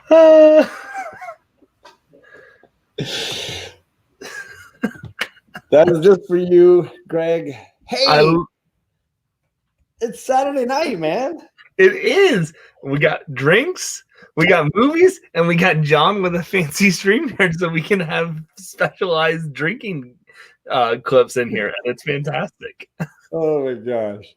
That is just for you, Greg. Hey, I, it's Saturday night, man. It is. We got drinks, we got movies, and we got John with a fancy StreamYard so we can have specialized drinking clips in here. And it's fantastic. Oh my gosh.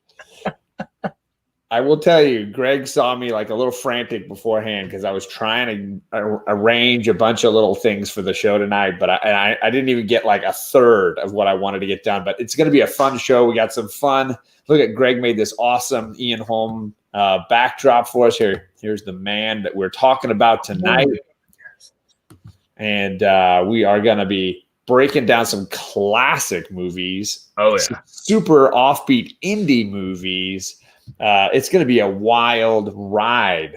I will tell you, Greg saw me like a little frantic beforehand because I was trying to arrange a bunch of little things for the show tonight, but I didn't even get like a third of what I wanted to get done. But it's going to be a fun show. We got some fun. Look at Greg made this awesome Ian Holm backdrop for us here. Here's the man that we're talking about tonight. And we are going to be breaking down some classic movies. Oh, yeah. Super offbeat indie movies. It's going to be a wild ride.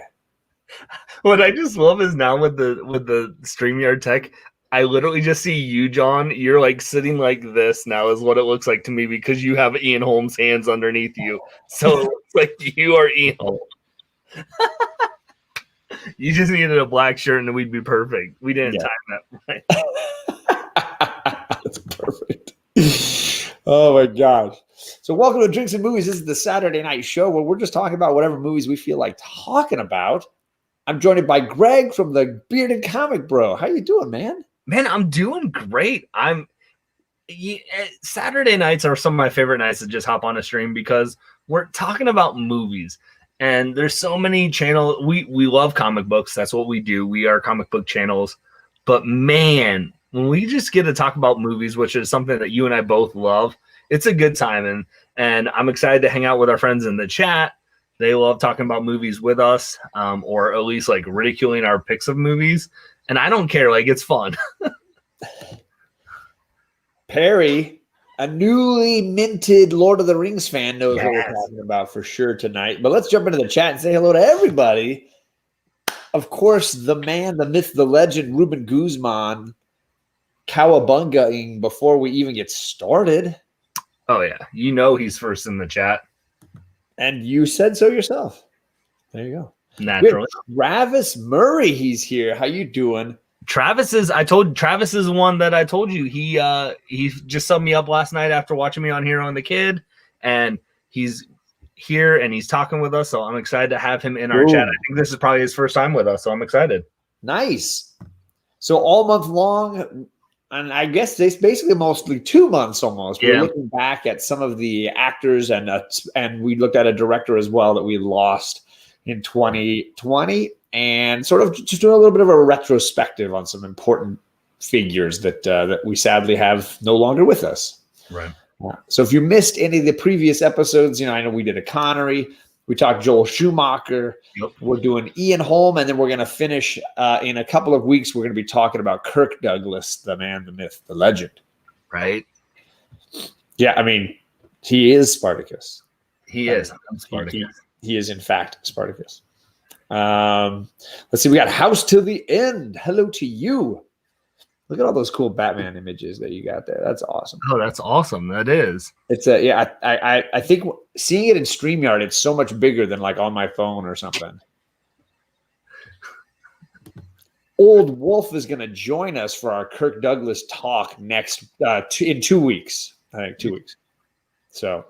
What I just love is now with the StreamYard tech, I literally just see you, John. You're like sitting like this now is what it looks like to me because you have Ian Holm's hands underneath you. So it looks like you are Ian Holm. You just needed a black shirt and we'd be perfect. We didn't time that right. That's perfect. Oh my gosh. So welcome to Drinks and Movies. This is the Saturday night show where we're just talking about whatever movies we feel like talking about. I'm joined by Greg from the Bearded Comic Bro. How you doing, man? Man, I'm doing great. Saturday nights are some of my favorite nights to just hop on a stream because we're talking about movies. And there's so many channels. We love comic books. That's what we do. We are comic book channels. But man, when we just get to talk about movies, which is something that you and I both love, it's a good time. And I'm excited to hang out with our friends in the chat. They love talking about movies with us, or at least like ridiculing our picks of movies. And I don't care. Like, it's fun. Perry, a newly minted Lord of the Rings fan, knows what we're talking about for sure tonight. But let's jump into the chat and say hello to everybody. Of course, the man, the myth, the legend, Ruben Guzman, cowabungaing before we even get started. Oh, yeah. You know he's first in the chat. And you said so yourself. There you go. Naturally. Travis Murray, he's here. How you doing? Travis is one that I told you. He just subbed me up last night after watching me on Hero and the Kid, and he's here and he's talking with us. So I'm excited to have him in our chat. I think this is probably his first time with us, so I'm excited. Nice. So all month long, and I guess it's basically mostly 2 months almost. We're looking back at some of the actors and we looked at a director as well that we lost in 2020. And sort of just doing a little bit of a retrospective on some important figures that we sadly have no longer with us. Right. So if you missed any of the previous episodes, I know we did a Connery. We talked Joel Schumacher. Yep. We're doing Ian Holm. And then we're going to finish in a couple of weeks. We're going to be talking about Kirk Douglas, the man, the myth, the legend. Right. Yeah, I mean, he is Spartacus. He is. I'm Spartacus. He is, in fact, Spartacus. Let's see. We got House to the End. Hello to you. Look at all those cool Batman images that you got there. That's awesome. Oh, that's awesome. That is. It's I think seeing it in StreamYard, it's so much bigger than like on my phone or something. Old Wolf is going to join us for our Kirk Douglas talk next in 2 weeks. I think 2 weeks. So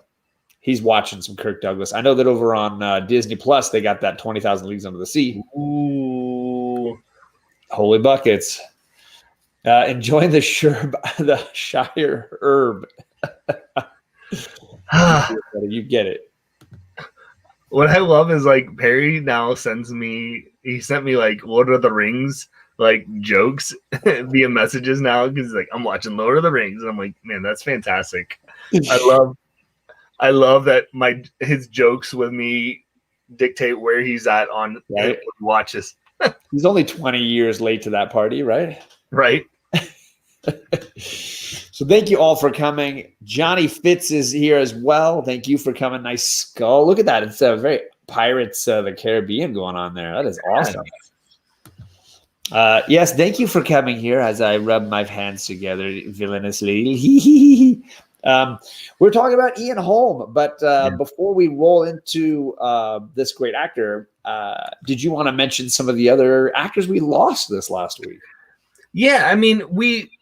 he's watching some Kirk Douglas. I know that over on Disney Plus, they got that 20,000 Leagues Under the Sea. Ooh. Holy buckets. Enjoying the Shire herb. You get it. What I love is like Perry now sent me like Lord of the Rings like jokes via messages now because like I'm watching Lord of the Rings and I'm like, man, that's fantastic. I love that his jokes with me dictate where he's at on watches. He's only 20 years late to that party, right? Right. So thank you all for coming. Johnny Fitz is here as well. Thank you for coming. Nice skull. Look at that. It's a very Pirates of the Caribbean going on there. That is awesome. Yes, thank you for coming here as I rub my hands together villainously. We're talking about Ian Holm, but before we roll into this great actor, did you want to mention some of the other actors we lost this last week? Yeah, I mean,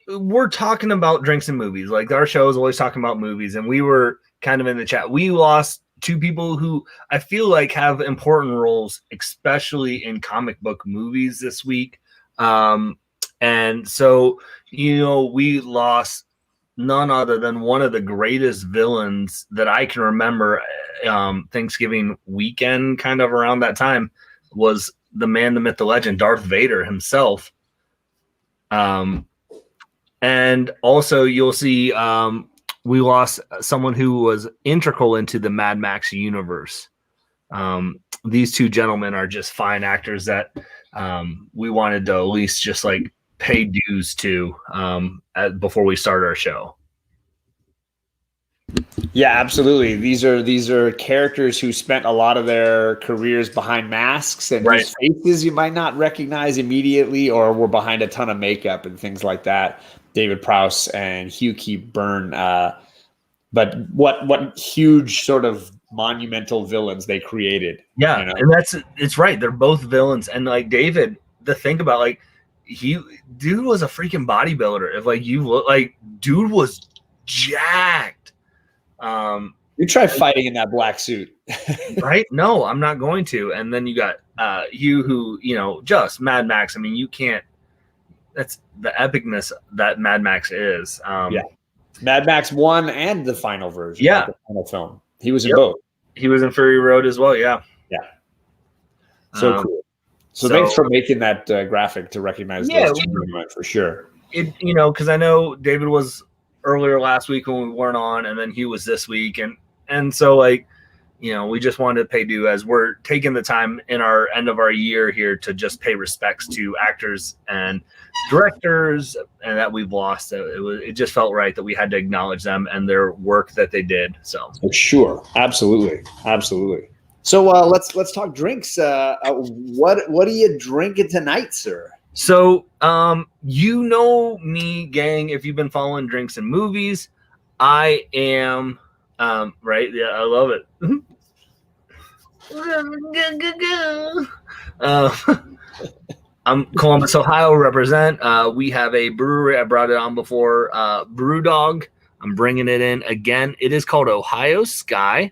we're talking about drinks and movies. Like our show is always talking about movies, and we were kind of in the chat. We lost two people who I feel like have important roles, especially in comic book movies this week. And so, we lost none other than one of the greatest villains that I can remember. Thanksgiving weekend, kind of around that time, was the man, the myth, the legend, Darth Vader himself. And also you'll see we lost someone who was integral into the Mad Max universe. These two gentlemen are just fine actors that we wanted to at least just like pay dues to before we start our show. Yeah, absolutely. These are characters who spent a lot of their careers behind masks and Right. whose faces you might not recognize immediately, or were behind a ton of makeup and things like that. David Prowse and Hugh Byrne. But what huge sort of monumental villains they created. Yeah, you know? and it's right. They're both villains, and like David, the thing about like dude was a freaking bodybuilder. If like you look like dude was jacked. You try fighting in that black suit. Right? No, I'm not going to. And then you got Hugh, who, just Mad Max. I mean, you can't. That's the epicness that Mad Max is. Yeah. Mad Max 1 and the final version. Yeah. Like the final film. He was in both. He was in Fury Road as well. Yeah. Yeah. So cool. So thanks for making that graphic to recognize those two for sure. Because I know David was earlier last week when we weren't on, and then Hugh was this week, and so like, we just wanted to pay due as we're taking the time in our end of our year here to just pay respects to actors and directors and that we've lost. It just felt right that we had to acknowledge them and their work that they did. So for sure, absolutely. So let's talk drinks. What are you drinking tonight, sir? So me, gang, if you've been following drinks and movies, I am right. Yeah, I love it. I'm Columbus, Ohio, represent. We have a brewery. I brought it on before, Brewdog. I'm bringing it in again. It is called Ohio Sky.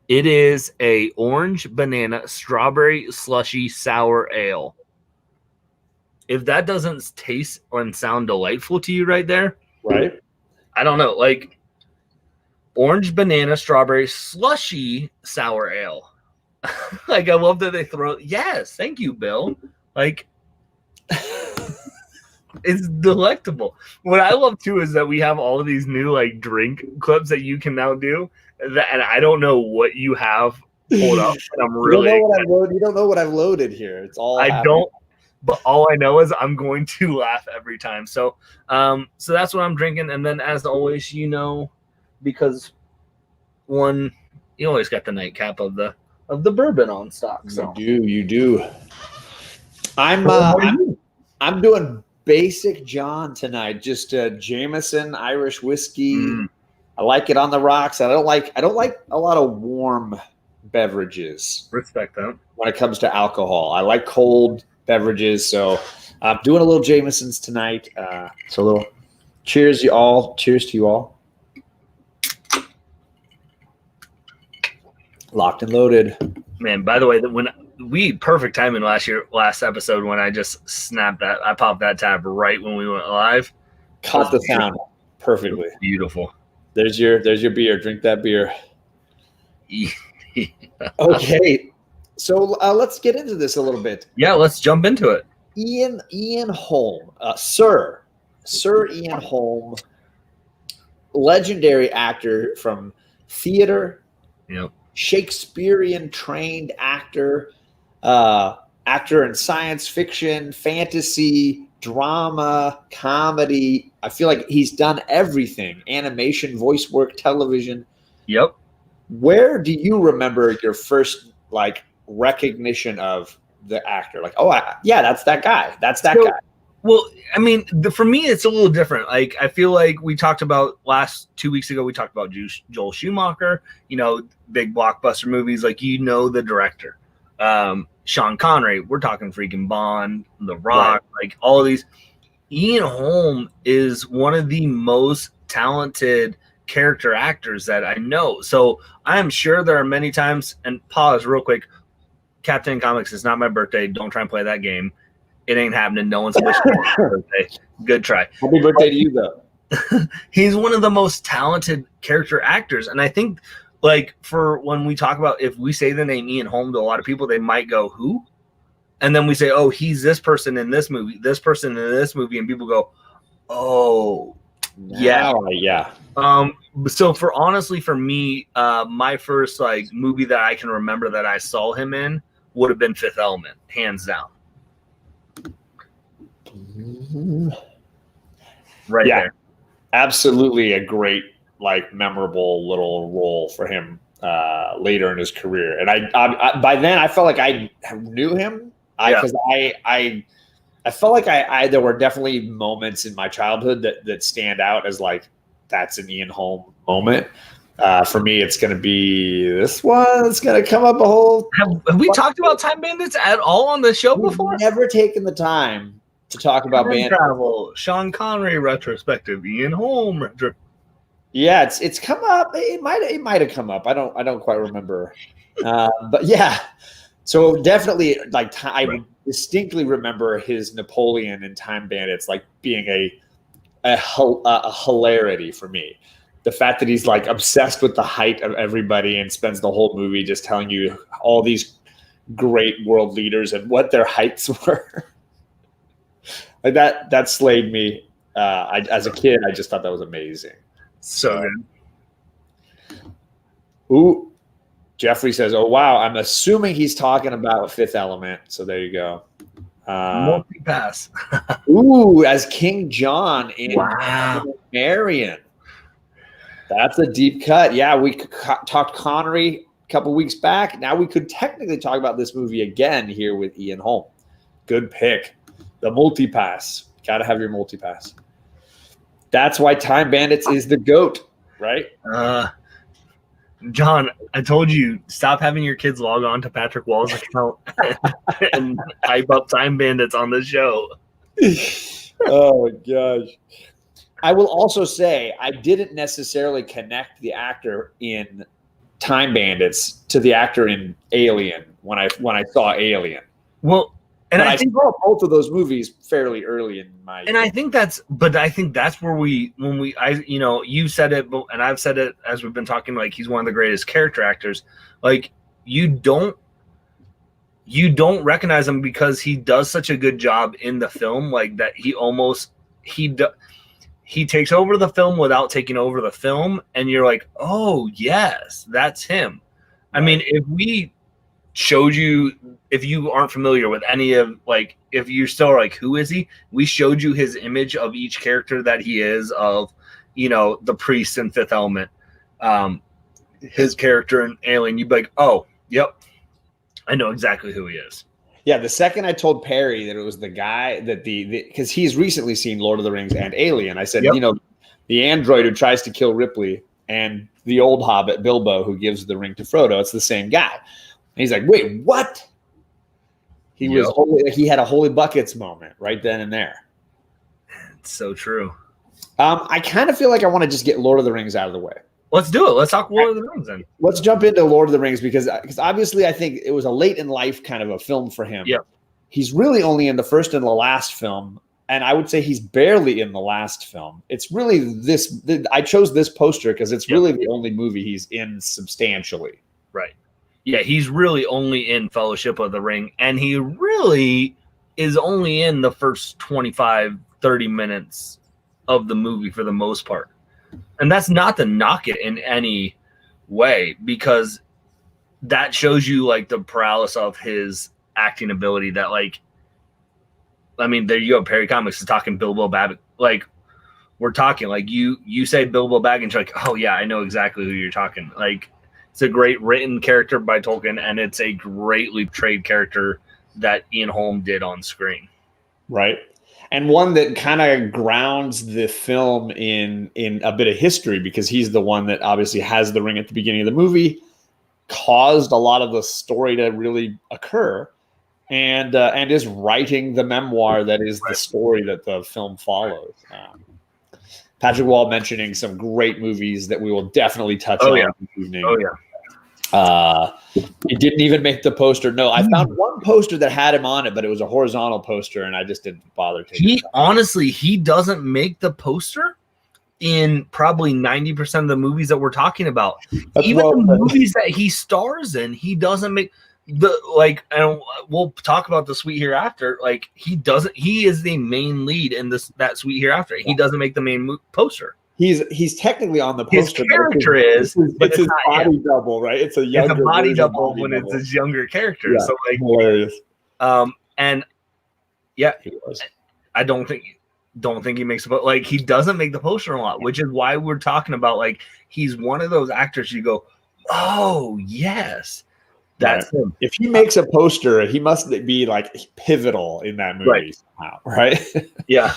It is a orange banana strawberry slushy sour ale. If that doesn't taste and sound delightful to you right there, right? I don't know, like orange banana strawberry slushy sour ale. Like I love that they throw. Yes, thank you, Bill. Like it's delectable. What I love too is that we have all of these new like drink clips that you can now do. And I don't know what you have pulled up. But I'm really. You don't know what I've loaded here. It's all. I don't. But all I know is I'm going to laugh every time. So, so that's what I'm drinking. And then, as always, because you always got the nightcap of the bourbon on stock. So you do. I'm doing basic John tonight. Just Jameson Irish whiskey. I like it on the rocks. I don't like a lot of warm beverages. Respect that. When it comes to alcohol, I like cold beverages. So I'm doing a little Jameson's tonight. So a little cheers, you all. Cheers to you all. Locked and loaded. Man, by the way, when perfect timing last episode when I just snapped that, I popped that tab right when we went live. Caught the sound perfectly. Beautiful. There's your beer. Drink that beer. Okay. So let's get into this a little bit. Yeah, let's jump into it. Ian Holm, Sir Ian Holm, legendary actor from theater, Shakespearean trained actor, actor in science fiction, fantasy, drama, comedy. I feel like he's done everything: animation, voice work, television. Yep. Where do you remember your first recognition of the actor? That's that guy. That's that guy. Well, I mean, for me, it's a little different. Like, I feel like we talked about 2 weeks ago, we talked about Joel Schumacher, big blockbuster movies, the director. Sean Connery, we're talking freaking Bond, The Rock, like all of these. Ian Holm is one of the most talented character actors that I know. So I'm sure there are many times, and pause real quick. Captain Comics, is not my birthday. Don't try and play that game. It ain't happening. No one's wishing me happy birthday. Good try. Happy birthday to you, though. He's one of the most talented character actors. And I think, like, for when we talk about, if we say the name Ian Holm to a lot of people, they might go, who? And then we say, oh, he's this person in this movie, this person in this movie. And people go, oh, yeah. Yeah. So for me, my first like movie that I can remember that I saw him in would have been Fifth Element, hands down. Right there. Absolutely a great, like, memorable little role for him later in his career. And I by then I felt like I knew him because I felt like there were definitely moments in my childhood that stand out as like, that's an Ian Holm moment. For me, it's going to be this one. It's going to come up a whole. Have we talked about Time Bandits at all on the show before? Never taken the time to talk about Bandits. Travel, Sean Connery retrospective, Ian Holm. Yeah, it's come up. It might have come up. I don't quite remember. But yeah, so definitely like I distinctly remember his Napoleon in Time Bandits like being a hilarity for me. The fact that he's like obsessed with the height of everybody and spends the whole movie just telling you all these great world leaders and what their heights were. Like that slayed me. As a kid, I just thought that was amazing. So good. Ooh, Jeffrey says, "Oh wow, I'm assuming he's talking about Fifth Element." So there you go. Multi-pass. Ooh, as King John in wow. Marion. That's a deep cut. Yeah, we talked Connery a couple weeks back. Now we could technically talk about this movie again here with Ian Holm. Good pick. The multi-pass. Got to have your multi-pass. That's why Time Bandits is the GOAT, right? John, I told you, stop having your kids log on to Patrick Wall's account and hype up Time Bandits on the show. Oh, my gosh. I will also say I didn't necessarily connect the actor in Time Bandits to the actor in Alien when I saw Alien. Well, and I think saw both of those movies fairly early in my. And I think that's where you said it, and I've said it as we've been talking. Like, he's one of the greatest character actors. Like, you don't recognize him because he does such a good job in the film. Like that, he takes over the film without taking over the film, and you're like, oh yes, that's him. Right. I mean, if we showed you, if you aren't familiar with any of, like, if you're still like, who is he? We showed you his image of each character that he is, of, the priest in Fifth Element, his character in Alien. You'd be like, oh, yep, I know exactly who he is. Yeah, the second I told Perry that it was the guy that because he's recently seen Lord of the Rings and Alien, I said, yep. The android who tries to kill Ripley and the old hobbit Bilbo who gives the ring to Frodo, it's the same guy. And he's like, wait, what? He had a holy buckets moment right then and there. It's so true. I kind of feel like I want to just get Lord of the Rings out of the way. Let's do it. Let's talk Lord of the Rings then. Let's jump into Lord of the Rings because obviously I think it was a late in life kind of a film for him. Yep. He's really only in the first and the last film, and I would say he's barely in the last film. It's really I chose this poster because it's really the only movie he's in substantially. Right. Yeah, he's really only in Fellowship of the Ring, and he really is only in the first 25, 30 minutes of the movie for the most part. And that's not to knock it in any way, because that shows you like the paralysis of his acting ability. That, like, I mean, there you go. Perry Comics is talking Bilbo Baggins. Like, we're talking like you say Bilbo Baggins, you're like, oh yeah, I know exactly who you're talking. Like, it's a great written character by Tolkien, and it's a greatly portrayed character that Ian Holm did on screen. Right. And one that kind of grounds the film in a bit of history, because he's the one that obviously has the ring at the beginning of the movie. caused a lot of the story to really occur, and is writing the memoir that is the story that the film follows. Patrick Wall mentioning some great movies that we will definitely touch on this evening. Oh yeah. It didn't even make the poster. No, I found one poster that had him on it, but it was a horizontal poster, and I just didn't bother taking it. Honestly, he doesn't make the poster in probably 90% of the movies that we're talking about. Even the movies that he stars in, he doesn't make and we'll talk about the Sweet Hereafter. Like, he is the main lead in that Sweet Hereafter. He doesn't make the main poster. He's technically on the poster. His character is, but it's his body double, right? It's a body double when it's his younger character. Yeah, so like hilarious. And yeah, I don't think he makes it, but like, he doesn't make the poster a lot, which is why we're talking about, like, he's one of those actors you go, oh yes, that's him. If he makes a poster, he must be like pivotal in that movie somehow, right? Yeah.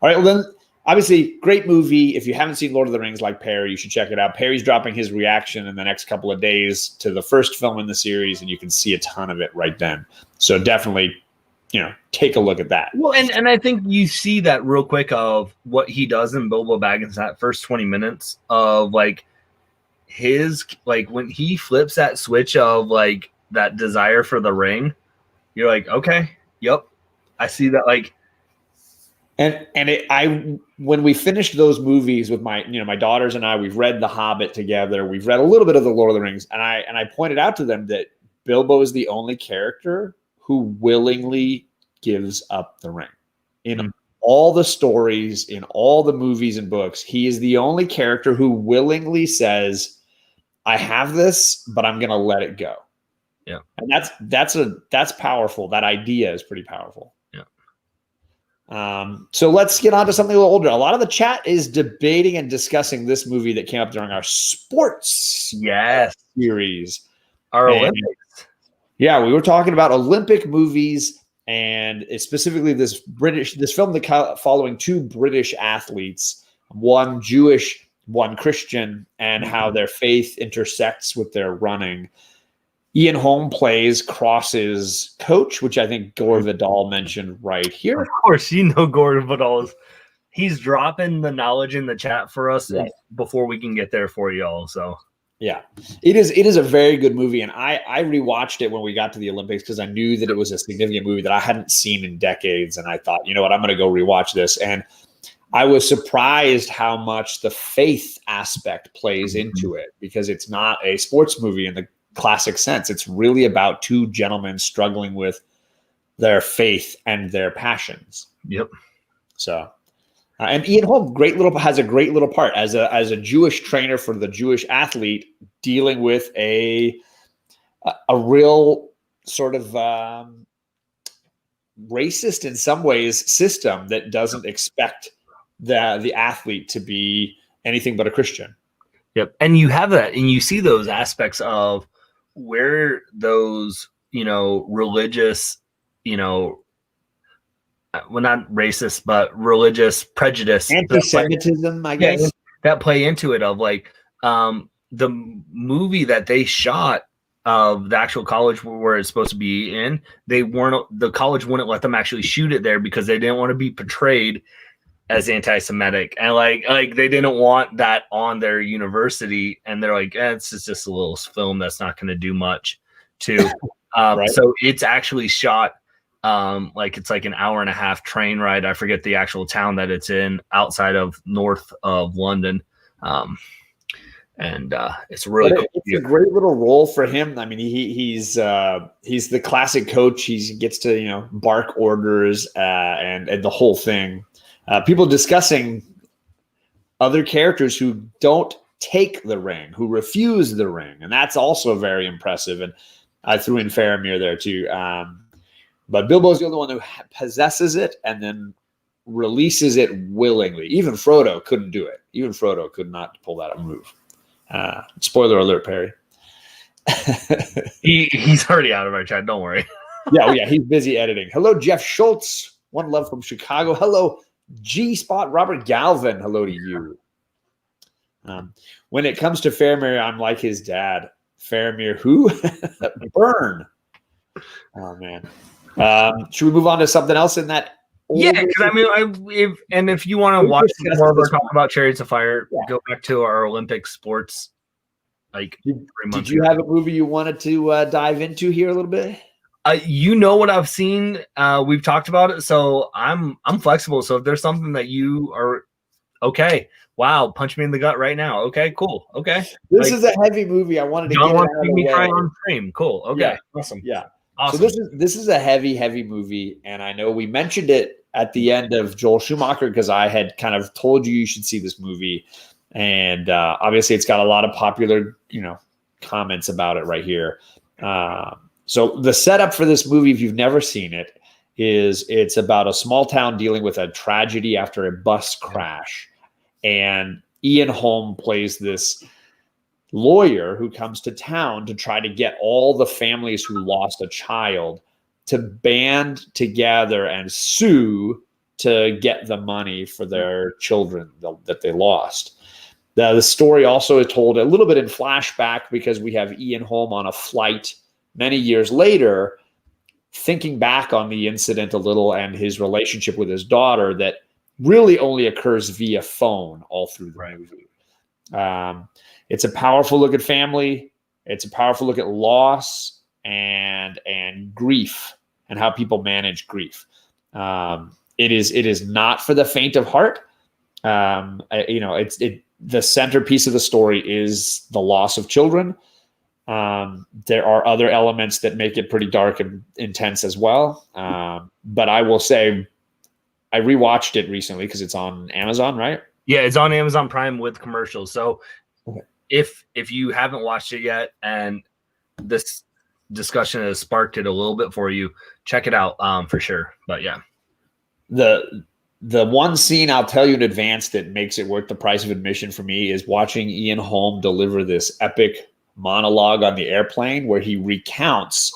All right. Well, then, obviously, great movie. If you haven't seen Lord of the Rings like Perry, you should check it out. Perry's dropping his reaction in the next couple of days to the first film in the series, and you can see a ton of it right then. So definitely, take a look at that. Well, and I think you see that real quick of what he does in Bilbo Baggins, that first 20 minutes of like his, like, when he flips that switch of like that desire for the ring, you're like, okay, yep, I see that. Like, when we finished those movies with my daughters and I, we've read The Hobbit together. We've read a little bit of The Lord of the Rings, and I pointed out to them that Bilbo is the only character who willingly gives up the ring. In all the stories, in all the movies and books, he is the only character who willingly says, I have this, but I'm going to let it go. Yeah. And that's powerful. That idea is pretty powerful. Yeah. So let's get on to something a little older. A lot of the chat is debating and discussing this movie that came up during our sports series. Our Olympics. Yeah, we were talking about Olympic movies, and specifically this film following two British athletes, one Jewish, one Christian, and how their faith intersects with their running. Ian Holm plays Cross's coach, which I think Gore Vidal mentioned right here. Of course, Gore Vidal he's dropping the knowledge in the chat for us before we can get there for y'all. So yeah, it is a very good movie, and I rewatched it when we got to the Olympics because I knew that it was a significant movie that I hadn't seen in decades, and I thought, you know what, I'm going to go rewatch this. And I was surprised how much the faith aspect plays into it, because it's not a sports movie in the classic sense. It's really about two gentlemen struggling with their faith and their passions. Yep. So, and Ian Holm has a great little part as a Jewish trainer for the Jewish athlete, dealing with a real sort of racist in some ways system that doesn't expect the athlete to be anything but a Christian. Yep. And you have that, and you see those aspects of where those, religious, well, not racist, but religious prejudice, anti-Semitism, I guess, that play into it. Of like the movie that they shot of the actual college where it's supposed to be in, the college wouldn't let them actually shoot it there because they didn't want to be portrayed as anti-Semitic, and like they didn't want that on their university, and they're like, it's just a little film that's not going to do much to. Right. So it's actually shot. It's like an hour and a half train ride. I forget the actual town that it's in, outside of north of London. And it's really cool. It's a great little role for him. I mean, he's the classic coach. He gets to, bark orders, and the whole thing. People discussing other characters who don't take the ring, who refuse the ring. And that's also very impressive. And I threw in Faramir there too. But Bilbo's the only one who possesses it and then releases it willingly. Even Frodo couldn't do it. Even Frodo could not pull that move. Spoiler alert, Perry. He's already out of our chat. Don't worry. Yeah, he's busy editing. Hello, Jeff Schultz. One love from Chicago. Hello, G-Spot Robert Galvin. Hello to you. When it comes to Faramir, I'm like his dad. Faramir who? Burn. Oh man. Should we move on to something else in that? Yeah, because I mean, if you want to watch more of us talk about Chariots of Fire, go back to our Olympic sports. Like, did you have a movie you wanted to dive into here a little bit? You know what I've seen. We've talked about it, so I'm flexible. So if there's something that you are okay, wow, punch me in the gut right now. Okay, cool. Okay, this is a heavy movie. I wanted to get it out of the way. Try on stream. Cool. Okay, awesome. Yeah. Awesome. So this is a heavy movie, and I know we mentioned it at the end of Joel Schumacher because I had kind of told you should see this movie, and obviously it's got a lot of popular comments about it right here. So the setup for this movie, if you've never seen it, is it's about a small town dealing with a tragedy after a bus crash, and Ian Holm plays this lawyer who comes to town to try to get all the families who lost a child to band together and sue to get the money for their children that they lost. The story also is told a little bit in flashback because we have Ian Holm on a flight many years later thinking back on the incident a little and his relationship with his daughter that really only occurs via phone all through the movie. It's a powerful look at family. It's a powerful look at loss and grief and how people manage grief. It is not for the faint of heart. The centerpiece of the story is the loss of children. There are other elements that make it pretty dark and intense as well. But I will say I rewatched it recently because it's on Amazon, right? Yeah, it's on Amazon Prime with commercials. So if you haven't watched it yet and this discussion has sparked it a little bit for you, check it out for sure. But yeah. The one scene I'll tell you in advance that makes it worth the price of admission for me is watching Ian Holm deliver this epic monologue on the airplane where he recounts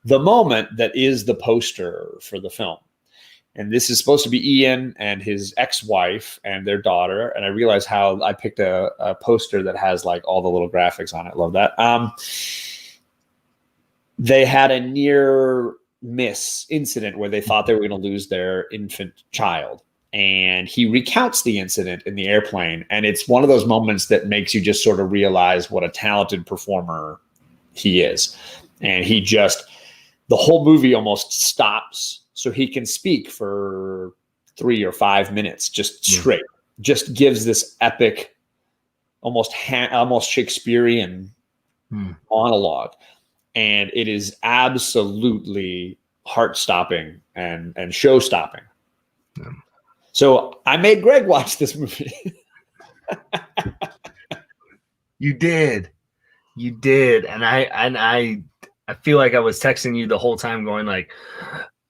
the moment that is the poster for the film. And this is supposed to be Ian and his ex-wife and their daughter. And I realized how I picked a poster that has like all the little graphics on it. Love that. They had a near miss incident where they thought they were going to lose their infant child. And he recounts the incident in the airplane. And it's one of those moments that makes you just sort of realize what a talented performer he is. And the whole movie almost stops so he can speak for 3 or 5 minutes, just straight, just gives this epic, almost Shakespearean monologue. And it is absolutely heart-stopping and show-stopping. Yeah. So I made Greg watch this movie. You did. And I feel like I was texting you the whole time going like,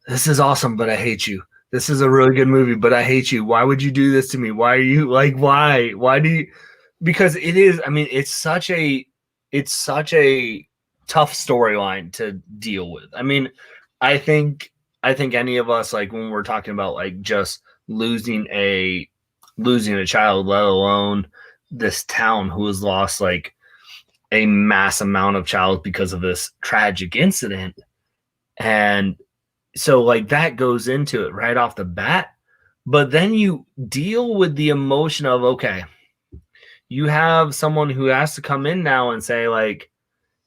this is awesome, but I hate you. This is a really good movie, but I hate you. Why would you do this to me? Why are you like, why do you? Because it is, I mean, it's such a tough storyline to deal with. I mean, I think any of us, like when we're talking about like just losing a child, let alone this town who has lost like a mass amount of child because of this tragic incident. And so like that goes into it right off the bat, but then you deal with the emotion of, okay, you have someone who has to come in now and say like,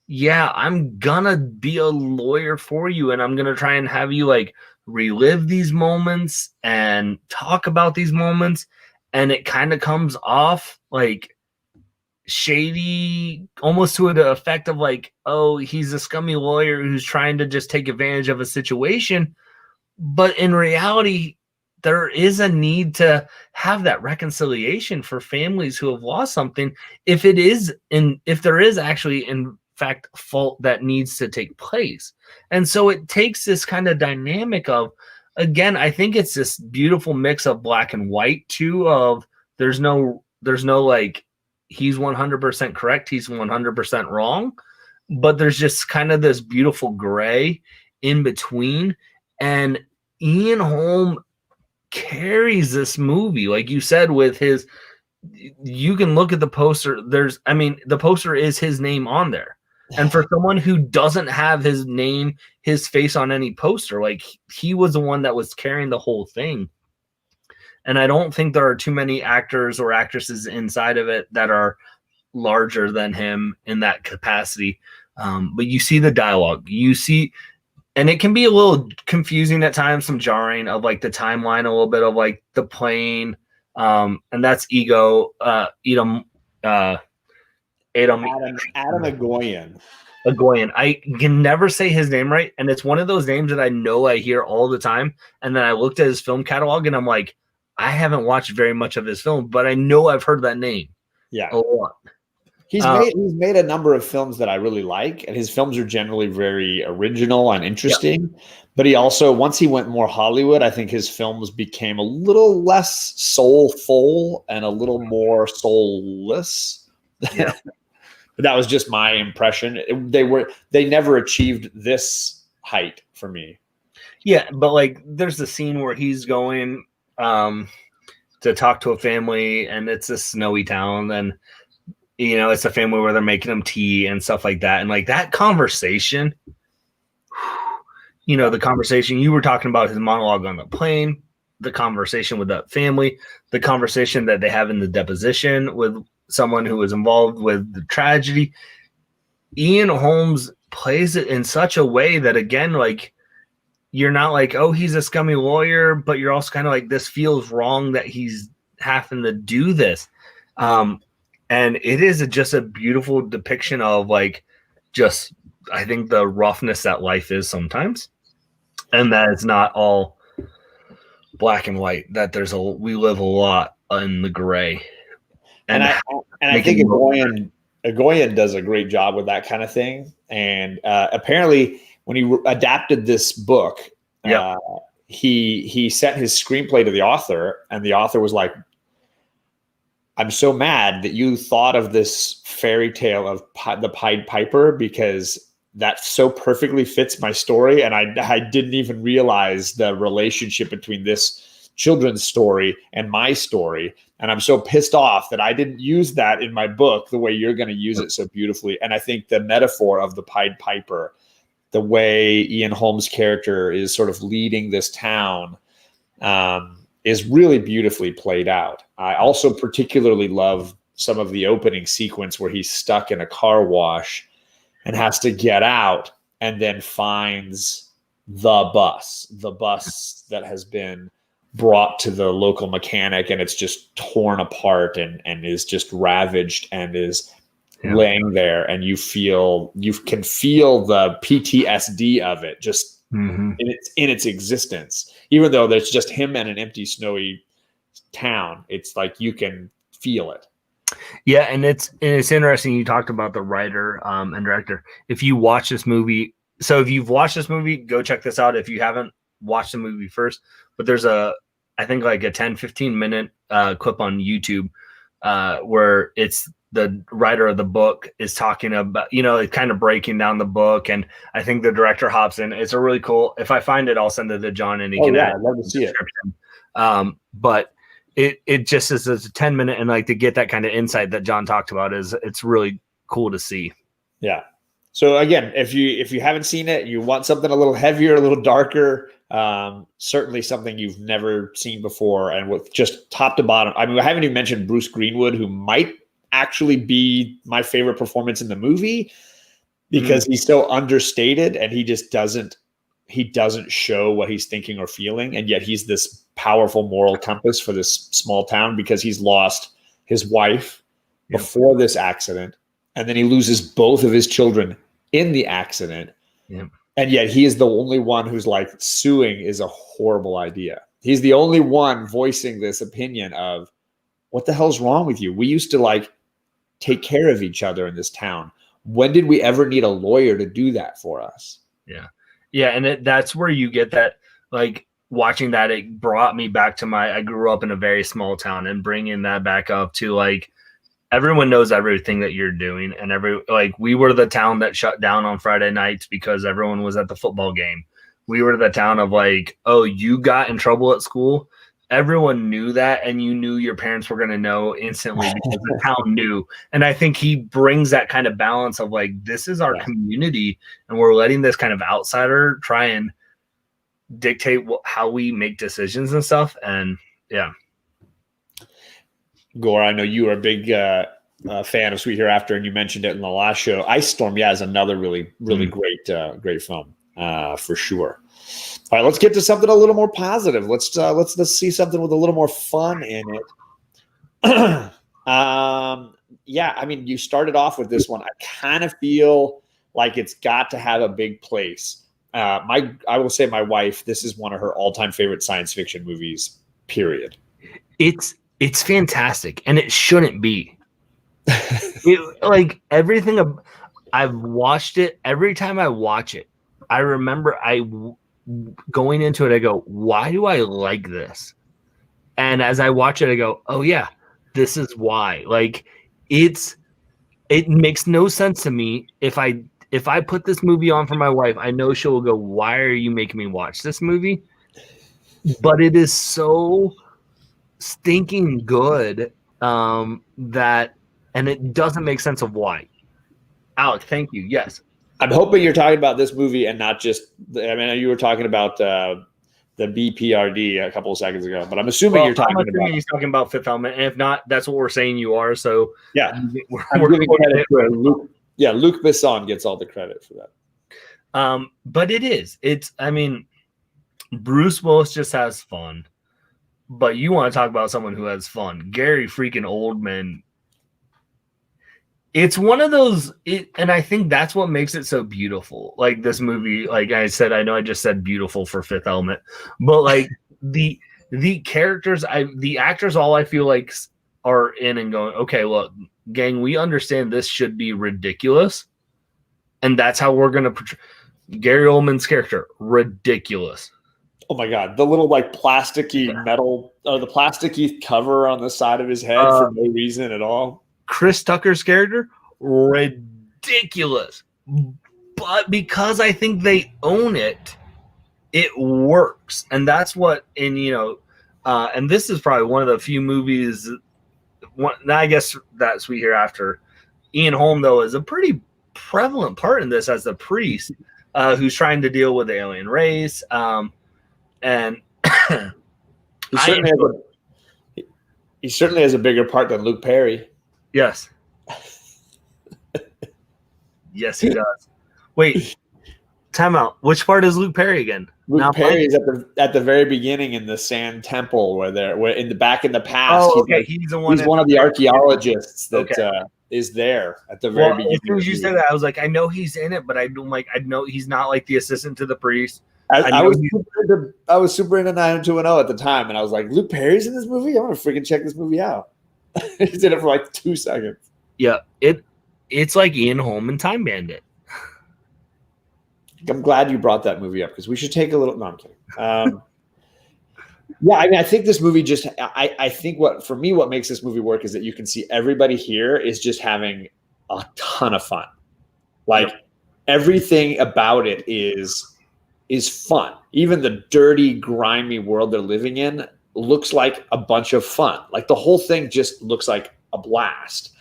yeah, I'm gonna be a lawyer for you. And I'm going to try and have you like relive these moments and talk about these moments. And it kind of comes off like shady, almost to the effect of like, oh, he's a scummy lawyer who's trying to just take advantage of a situation. But in reality, there is a need to have that reconciliation for families who have lost something. If there is actually in fact fault that needs to take place. And so it takes this kind of dynamic of, again, I think it's this beautiful mix of black and white too, of there's no like, he's 100% correct, he's 100% wrong, but there's just kind of this beautiful gray in between. And Ian Holm carries this movie, like you said, with you can look at the poster. The poster is his name on there. And for someone who doesn't have his name, his face on any poster, like he was the one that was carrying the whole thing. And I don't think there are too many actors or actresses inside of it that are larger than him in that capacity. But you see the dialogue, you see, and it can be a little confusing at times, some jarring of like the timeline, a little bit of like the plane, and that's Adam Agoyan. Agoyan. I can never say his name right, and it's one of those names that I know I hear all the time. And then I looked at his film catalog, and I'm like, I haven't watched very much of his film, but I know I've heard that name. Yeah, a lot. He's made a number of films that I really like, and his films are generally very original and interesting. Yep. But he also, once he went more Hollywood, I think his films became a little less soulful and a little more soulless. Yeah. But that was just my impression. They never achieved this height for me. Yeah, but like there's the scene where he's going to talk to a family, and it's a snowy town, and it's a family where they're making them tea and stuff like that. And like that conversation, the conversation you were talking about, his monologue on the plane, the conversation with that family, the conversation that they have in the deposition with someone who was involved with the tragedy. Ian Holmes plays it in such a way that, again, like you're not like, oh, he's a scummy lawyer, but you're also kind of like, this feels wrong that he's having to do this. And it is just a beautiful depiction of like, just, I think the roughness that life is sometimes. And that it's not all black and white, that we live a lot in the gray. And I think Agoyan does a great job with that kind of thing. And apparently when he adapted this book, he sent his screenplay to the author, and the author was like, I'm so mad that you thought of this fairy tale of the Pied Piper, because that so perfectly fits my story. And I didn't even realize the relationship between this children's story and my story. And I'm so pissed off that I didn't use that in my book the way you're going to use it so beautifully. And I think the metaphor of the Pied Piper, the way Ian Holmes' character is sort of leading this town, is really beautifully played out. I also particularly love some of the opening sequence where he's stuck in a car wash and has to get out, and then finds the bus that has been brought to the local mechanic, and it's just torn apart and is just ravaged and is laying there. And you can feel the PTSD of it just in its existence, even though there's just him and an empty snowy town. It's like you can feel it. Yeah, and it's interesting. You talked about the writer and director. If you watch this movie, so if you've watched this movie, go check this out. If you haven't, watch the movie first. But there's I think like a 10-15 minute clip on YouTube where it's the writer of the book is talking about, kind of breaking down the book. And I think the director hops in. It's a really cool, if I find it, I'll send it to John and he can add. I'd love to see it. But it just is a 10-minute, and like to get that kind of insight that John talked about it's really cool to see. Yeah. So again, if you haven't seen it, you want something a little heavier, a little darker, certainly something you've never seen before, and with just top to bottom. I mean, I haven't even mentioned Bruce Greenwood, who might actually be my favorite performance in the movie, because he's so understated and he just doesn't show what he's thinking or feeling. And yet he's this powerful moral compass for this small town, because he's lost his wife before this accident. And then he loses both of his children in the accident. Yeah. And yet he is the only one who's like, suing is a horrible idea. He's the only one voicing this opinion of, what the hell's wrong with you? We used to like take care of each other in this town. When did we ever need a lawyer to do that for us? Yeah. Yeah. And that's where you get that, like watching that, it brought me back to I grew up in a very small town, and bringing that back up to like, everyone knows everything that you're doing. And we were the town that shut down on Friday nights because everyone was at the football game. We were the town of like, oh, you got in trouble at school, everyone knew that, and you knew your parents were going to know instantly because the town knew. And I think he brings that kind of balance of like, this is our community, and we're letting this kind of outsider try and dictate how we make decisions and stuff. And yeah. Gore, I know you are a big fan of Sweet Hereafter, and you mentioned it in the last show. Ice Storm, is another really great film for sure. All right, let's get to something a little more positive. Let's see something with a little more fun in it. I mean, you started off with this one. I kind of feel like it's got to have a big place. I will say my wife, this is one of her all-time favorite science fiction movies, period. It's fantastic, and it shouldn't be. Like everything, I've watched it. Every time I watch it, I remember going into it, I go, why do I like this? And as I watch it, I go, oh yeah, this is why. Like it makes no sense to me. If I put this movie on for my wife, I know she'll go, why are you making me watch this movie? But it is so stinking good that, and it doesn't make sense of why. Alec, thank you. Yes. I'm hoping you're talking about this movie and not just, I mean, you were talking about the BPRD a couple of seconds ago, but I'm assuming he's talking about Fifth Element. And if not, that's what we're saying you are. So yeah, we're giving credit for Luc. Yeah, Luc Besson gets all the credit for that. But I mean, Bruce Willis just has fun. But you want to talk about someone who has fun. Gary freaking Oldman. It's one of those, and I think that's what makes it so beautiful. Like this movie, like I said, I know I just said beautiful for Fifth Element, but like the characters, the actors, all I feel like are in and going, okay, look, gang, we understand this should be ridiculous, and that's how we're gonna portray Gary Oldman's character. Ridiculous. Oh my god, the little like plasticky metal, the plasticky cover on the side of his head for no reason at all. Chris Tucker's character, ridiculous. But because I think they own it, it works. And that's what, and this is probably one of the few movies, I guess that Sweet Hereafter. Ian Holm, though, is a pretty prevalent part in this as the priest who's trying to deal with the alien race. And he certainly has a bigger part than Luke Perry. Yes. Yes, he does. Wait, time out. Which part is Luke Perry again? Luke Perry is at the very beginning in the Sand Temple, where in the back in the past. Oh, okay. He's the one. He's one of the archaeologists that is there at the very beginning. As soon as you said that, I was like, I know he's in it, but I know he's not like the assistant to the priest. I was super into 90210 at the time, and I was like, Luke Perry's in this movie? I want to freaking check this movie out. He's in it for like 2 seconds. Yeah, it's like Ian Holm and Time Bandit. I'm glad you brought that movie up because we should take a little. No, I'm kidding. Yeah, I mean, I think this movie just. I think what makes this movie work is that you can see everybody here is just having a ton of fun. Like everything about it is fun. Even the dirty, grimy world they're living in looks like a bunch of fun. Like the whole thing just looks like a blast.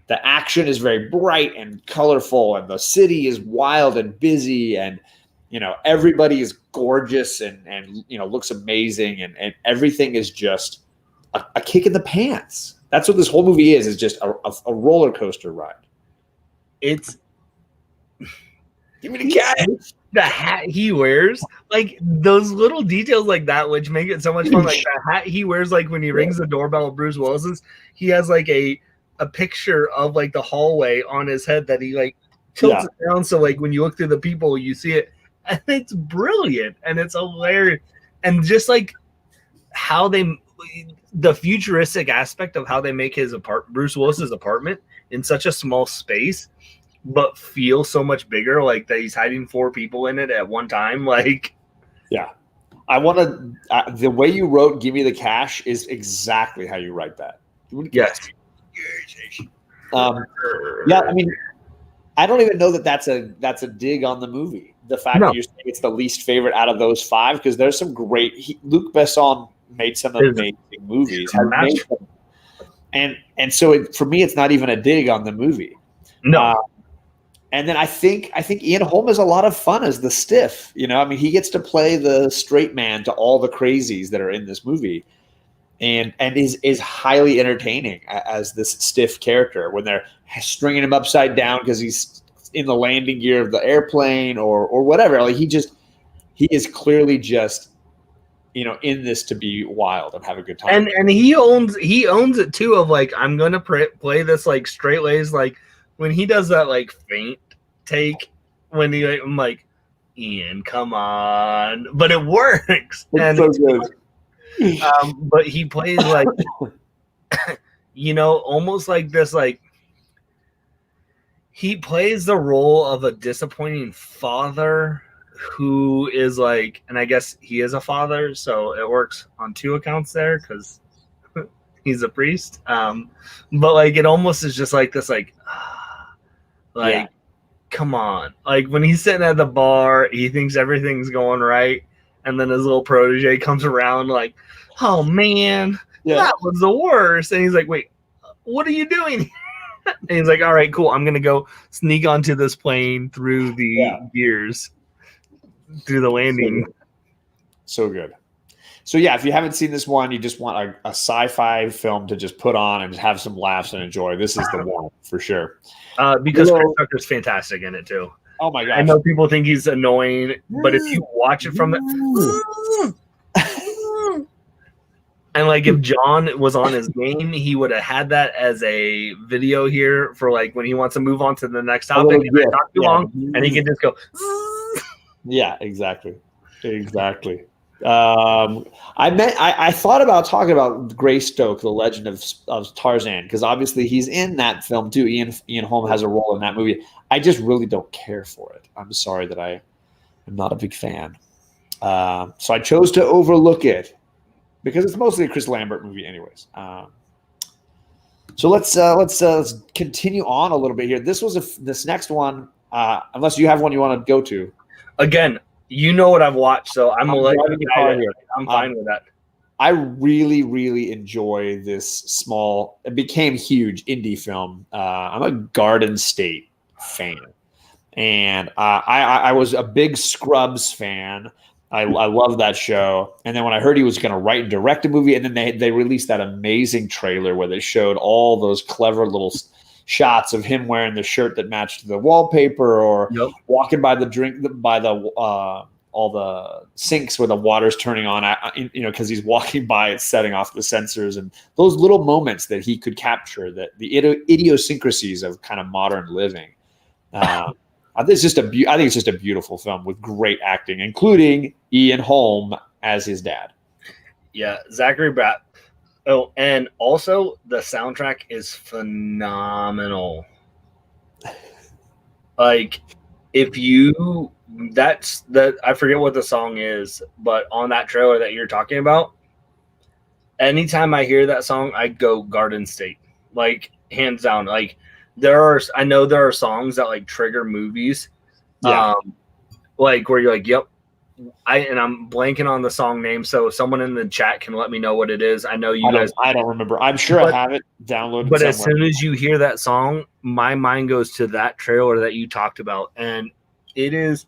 The action is very bright and colorful, and the city is wild and busy, and everybody is gorgeous and looks amazing, and everything is just a kick in the pants. That's what this whole movie is just a roller coaster ride. It's give me the cat. The hat he wears, like those little details like that, which make it so much fun. Like the hat he wears, like when he rings the doorbell of Bruce Willis's, he has like a picture of like the hallway on his head that he like tilts it down. So like when you look through the people, you see it, and it's brilliant and it's hilarious. And just like how the futuristic aspect of how they make Bruce Willis's apartment in such a small space, but feel so much bigger, like that he's hiding 4 people in it at one time. Like, yeah, I want to. The way you wrote "Give me the cash" is exactly how you write that. Yes. Yeah, I mean, I don't even know that that's a dig on the movie. The fact that you're saying it's the least favorite out of those 5, because there's some great. Luc Besson made some amazing movies. Has made Match. some, and so for me, it's not even a dig on the movie. No. And then I think Ian Holm is a lot of fun as the stiff. You know, I mean, he gets to play the straight man to all the crazies that are in this movie, and is highly entertaining as this stiff character when they're stringing him upside down because he's in the landing gear of the airplane or whatever. Like he is clearly just, you know, in this to be wild and have a good time. And he owns it too. Of like, I'm gonna play this like straight lace, like. When he does that like faint take, when I'm like, Ian, come on, but it works. It's so good. But he plays like, you know, almost like this, like he plays the role of a disappointing father who is like, and I guess he is a father, so it works on two accounts there because he's a priest. But like it almost is just like this, like. Like, come on. Like, when he's sitting at the bar, he thinks everything's going right. And then his little protege comes around like, oh, man, that was the worst. And he's like, wait, what are you doing? And he's like, all right, cool. I'm going to go sneak onto this plane through the gears, through the landing. So good. So, yeah, if you haven't seen this one, you just want a sci-fi film to just put on and just have some laughs and enjoy. This is the one for sure. Because Chris Tucker's fantastic in it, too. Oh, my gosh. I know people think he's annoying, but if you watch it from the... And, like, if John was on his game, he would have had that as a video here for, like, when he wants to move on to the next topic. And not too long, and he can just go... Yeah, exactly. Exactly. I thought about talking about Greystoke, the Legend of Tarzan, because obviously he's in that film too. Ian Holm has a role in that movie. I just really don't care for it. I'm sorry that I am not a big fan. So I chose to overlook it because it's mostly a Chris Lambert movie, anyways. So let's continue on a little bit here. This next one, unless you have one you want to go to. Again. You know what I've watched, so I'm fine with that. I really, really enjoy this small, it became huge indie film. I'm a Garden State fan. And I was a big Scrubs fan. I love that show. And then when I heard he was going to write and direct a movie, and then they released that amazing trailer where they showed all those clever little shots of him wearing the shirt that matched the wallpaper, or walking by all the sinks where the water's turning on, you know, because he's walking by it, setting off the sensors, and those little moments that he could capture, that the idiosyncrasies of kind of modern living. I think it's just a beautiful film with great acting, including Ian Holm as his dad. Yeah, Zachary Braff. Oh, and also the soundtrack is phenomenal. Like, if you I forget what the song is, but on that trailer that you're talking about, anytime I hear that song, I go Garden State, like hands down. Like I know there are songs that like trigger movies, like where you're like, yep. I'm blanking on the song name, so someone in the chat can let me know what it is. I know you guys. I don't remember. I'm sure I have it downloaded. But somewhere. As soon as you hear that song, my mind goes to that trailer that you talked about, and it is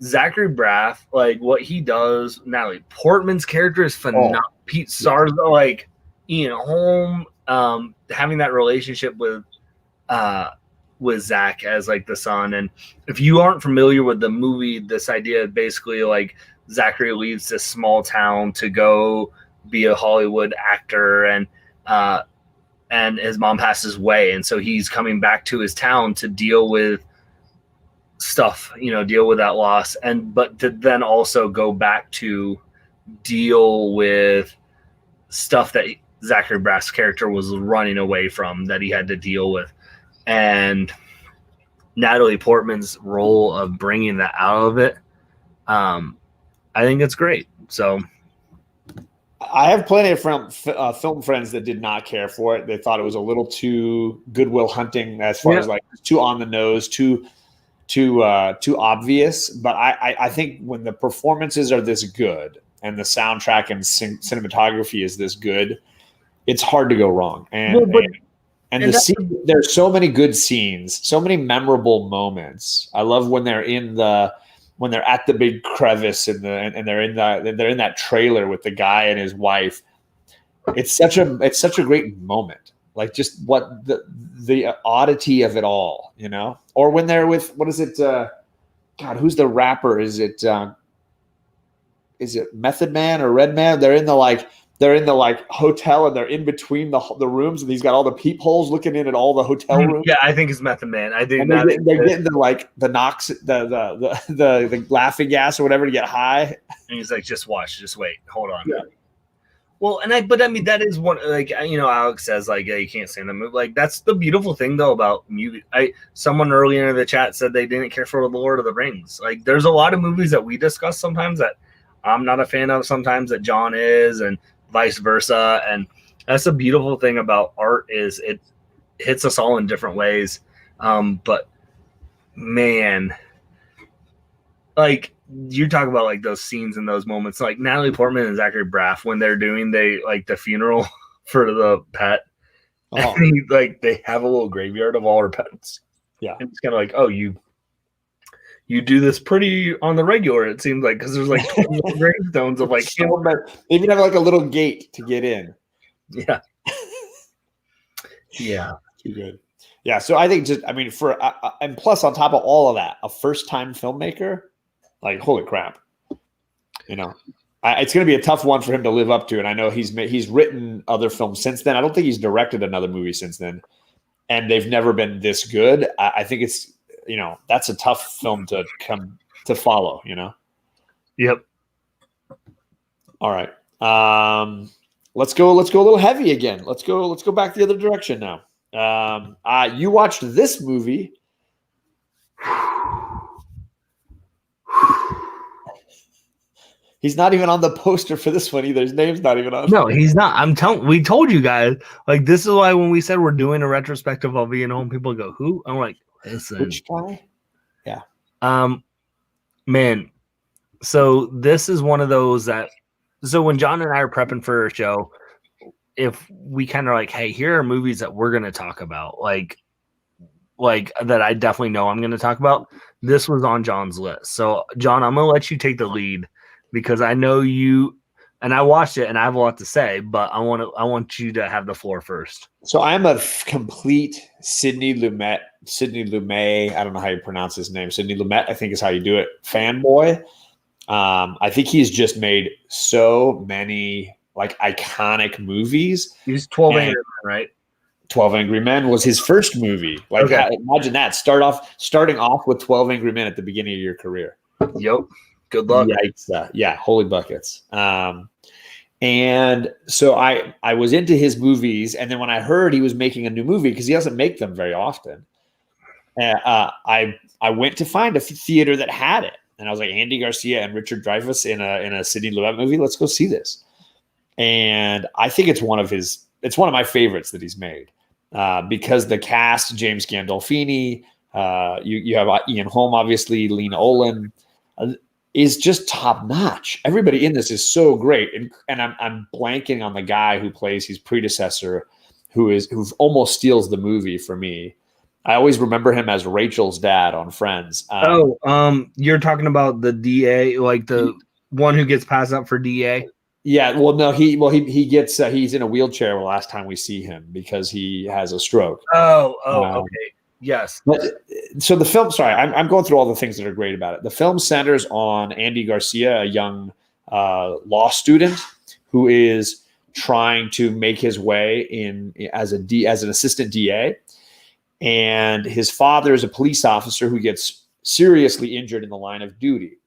Zachary Braff. Like what he does, Natalie Portman's character is phenomenal. Pete Sarzo, like Ian Holm, having that relationship with Zach as like the son. And if you aren't familiar with the movie, this idea basically like Zachary leaves this small town to go be a Hollywood actor, and his mom passes away, and so he's coming back to his town to deal with stuff, deal with that loss, but to then also go back to deal with stuff that Zachary Braff's character was running away from, that he had to deal with. And Natalie Portman's role of bringing that out of it, I think it's great. So I have plenty of film friends that did not care for it. They thought it was a little too Goodwill Hunting, as far as like too on the nose, too obvious. But I think when the performances are this good, and the soundtrack and cinematography is this good, it's hard to go wrong. And the scene, there's so many good scenes, so many memorable moments. I love when they're at the big crevice and they're in that trailer with the guy and his wife. It's such a great moment. Like just what the oddity of it all, you know? Or when they're with, what is it? God, who's the rapper? Is it Method Man or Redman? They're in the hotel and they're in between the rooms and he's got all the peepholes looking in at all the hotel rooms. Yeah, I think it's Method Man. I think they're getting the knocks, the laughing gas or whatever to get high. And he's like, just watch, just wait, hold on. Yeah. Well, that is one, like, you know, Alex says, like, yeah, you can't stand the movie. Like, that's the beautiful thing though about movie. Someone earlier in the chat said they didn't care for The Lord of the Rings. Like, there's a lot of movies that we discuss sometimes that I'm not a fan of, sometimes that John is, and vice versa. And that's the beautiful thing about art, is it hits us all in different ways. But man, like, you talk about like those scenes and those moments, like Natalie Portman and Zachary Braff when they're doing the funeral for the pet. And they have a little graveyard of all her pets. Yeah. And it's kind of like, oh, you do this pretty on the regular, it seems like, because there's like gravestones of like, they even have like a little gate to get in. Yeah. Yeah. Too good. Yeah. So I think and plus on top of all of that, a first-time filmmaker, like, holy crap, you know, it's going to be a tough one for him to live up to. And I know he's written other films since then. I don't think he's directed another movie since then, and they've never been this good. I think it's, you know, that's a tough film to follow, you know? Yep. All right. Let's go a little heavy again. Let's go back the other direction now. You watched this movie. He's not even on the poster for this one either. His name's not even on. No, he's not. We told you guys, like, this is why when we said we're doing a retrospective of Ian Holm, people go, who? I'm like, listen. Which guy? Yeah. Man. So this is one of those so when John and I are prepping for a show, if we kind of like, hey, here are movies that we're going to talk about, like that I definitely know I'm going to talk about. This was on John's list. So John, I'm going to let you take the lead, because I know you, and I watched it and I have a lot to say, but I want you to have the floor first. So I'm a complete Sidney Lumet. I don't know how you pronounce his name. Sidney Lumet, I think is how you do it. Fanboy. I think he's just made so many like iconic movies. He's 12 Angry Men, right? 12 Angry Men was his first movie. Like, okay. Imagine that. Starting off with 12 Angry Men at the beginning of your career. Yep. Good luck. Yikes. Yeah, holy buckets. And so I was into his movies, and then when I heard he was making a new movie, because he doesn't make them very often, I went to find a theater that had it, and I was like, Andy Garcia and Richard Dreyfuss in a Sidney Lumet movie. Let's go see this. And I think it's one of my favorites that he's made, because the cast, James Gandolfini, you have Ian Holm, obviously, Lena Olin, is just top notch. Everybody in this is so great, and I'm blanking on the guy who plays his predecessor, who almost steals the movie for me. I always remember him as Rachel's dad on Friends. You're talking about the DA, like the one who gets passed up for DA. Yeah, well, no, he gets he's in a wheelchair the last time we see him because he has a stroke. Okay. Yes. So the film, sorry, I'm going through all the things that are great about it. The film centers on Andy Garcia, a young law student who is trying to make his way in as an assistant DA. And his father is a police officer who gets seriously injured in the line of duty.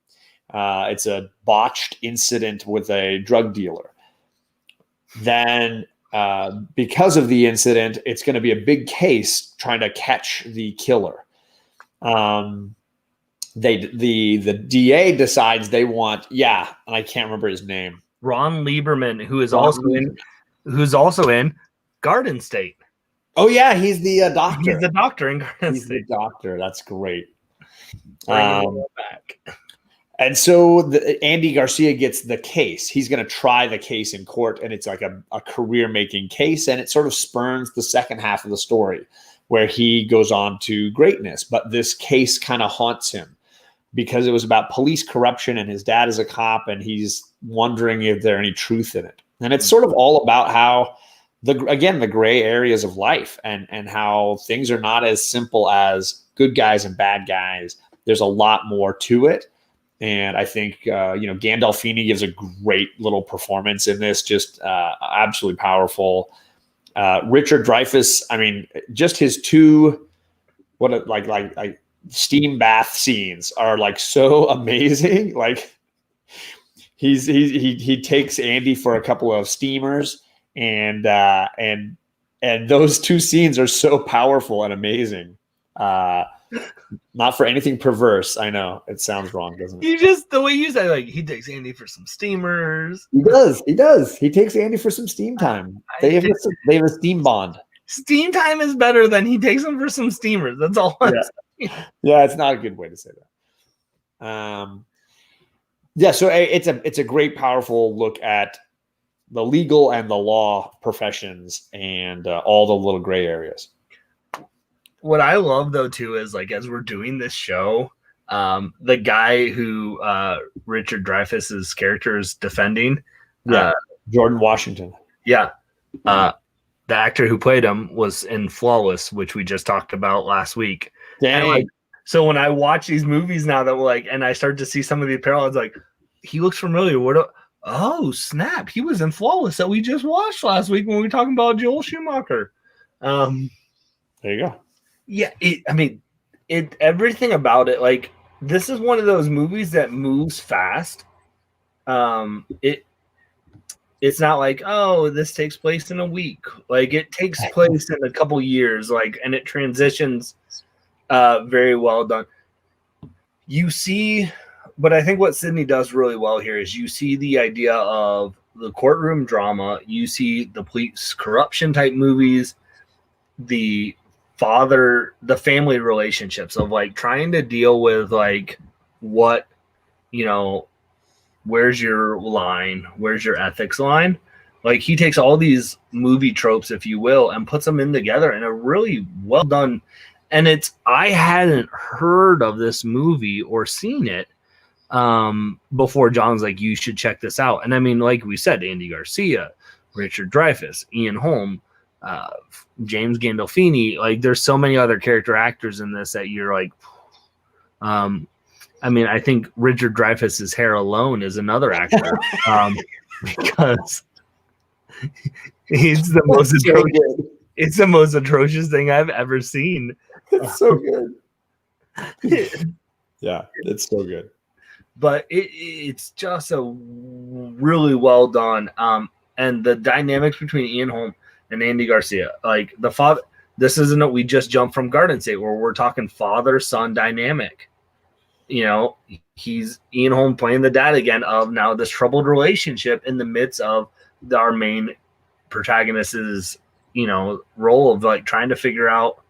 It's a botched incident with a drug dealer. Then because of the incident, it's going to be a big case trying to catch the killer. The DA decides they want, and I can't remember his name. Ron Lieberman, who's also in Garden State. Oh yeah, he's the doctor. He's the doctor in Garden State. He's the doctor. That's great. Back. And so Andy Garcia gets the case. He's going to try the case in court, and it's like a career-making case, and it sort of spurns the second half of the story where he goes on to greatness. But this case kind of haunts him because it was about police corruption, and his dad is a cop, and he's wondering if there's any truth in it. And it's sort of all about how, the gray areas of life and how things are not as simple as good guys and bad guys. There's a lot more to it. And I think, Gandolfini gives a great little performance in this, just absolutely powerful. Richard Dreyfuss, I mean, just his two, like steam bath scenes are like so amazing. Like he takes Andy for a couple of steamers, and those two scenes are so powerful and amazing. Not for anything perverse. I know it sounds wrong, doesn't it? The way you say, like, he takes Andy for some steamers. He does. He takes Andy for some steam time. They have a steam bond. Steam time is better than he takes him for some steamers. That's all. Yeah, it's not a good way to say that. So it's a great, powerful look at the legal and the law professions and all the little gray areas. What I love, though, too, is like, as we're doing this show, the guy who Richard Dreyfuss's character is defending, Jordan Washington. Yeah. The actor who played him was in Flawless, which we just talked about last week. Dang. And so when I watch these movies now and I start to see some of the apparel, it's like, he looks familiar. Oh, snap. He was in Flawless that we just watched last week when we were talking about Joel Schumacher. There you go. Yeah, everything about it, like, this is one of those movies that moves fast. It's not like, oh, this takes place in a week. Like, it takes place in a couple years, like, and it transitions very well done. You see, but I think what Sydney does really well here is you see the idea of the courtroom drama. You see the police corruption type movies, the family relationships of like trying to deal with like what, where's your line? Where's your ethics line? Like, he takes all these movie tropes, if you will, and puts them in together in a really well done. And I hadn't heard of this movie or seen it before John's like, you should check this out. And I mean, like we said, Andy Garcia, Richard Dreyfuss, Ian Holm, James Gandolfini, like, there's so many other character actors in this that you're like, I mean, I think Richard Dreyfuss's hair alone is another actor, because it's the most atrocious. It's the most atrocious thing I've ever seen. It's so good. Yeah, it's so good. But it's just a really well done. And the dynamics between Ian Holm and Andy Garcia, like the father, this isn't we just jumped from Garden State where we're talking father-son dynamic. He's Ian Holm playing the dad again of now this troubled relationship in the midst of our main protagonist's, role of like trying to figure out,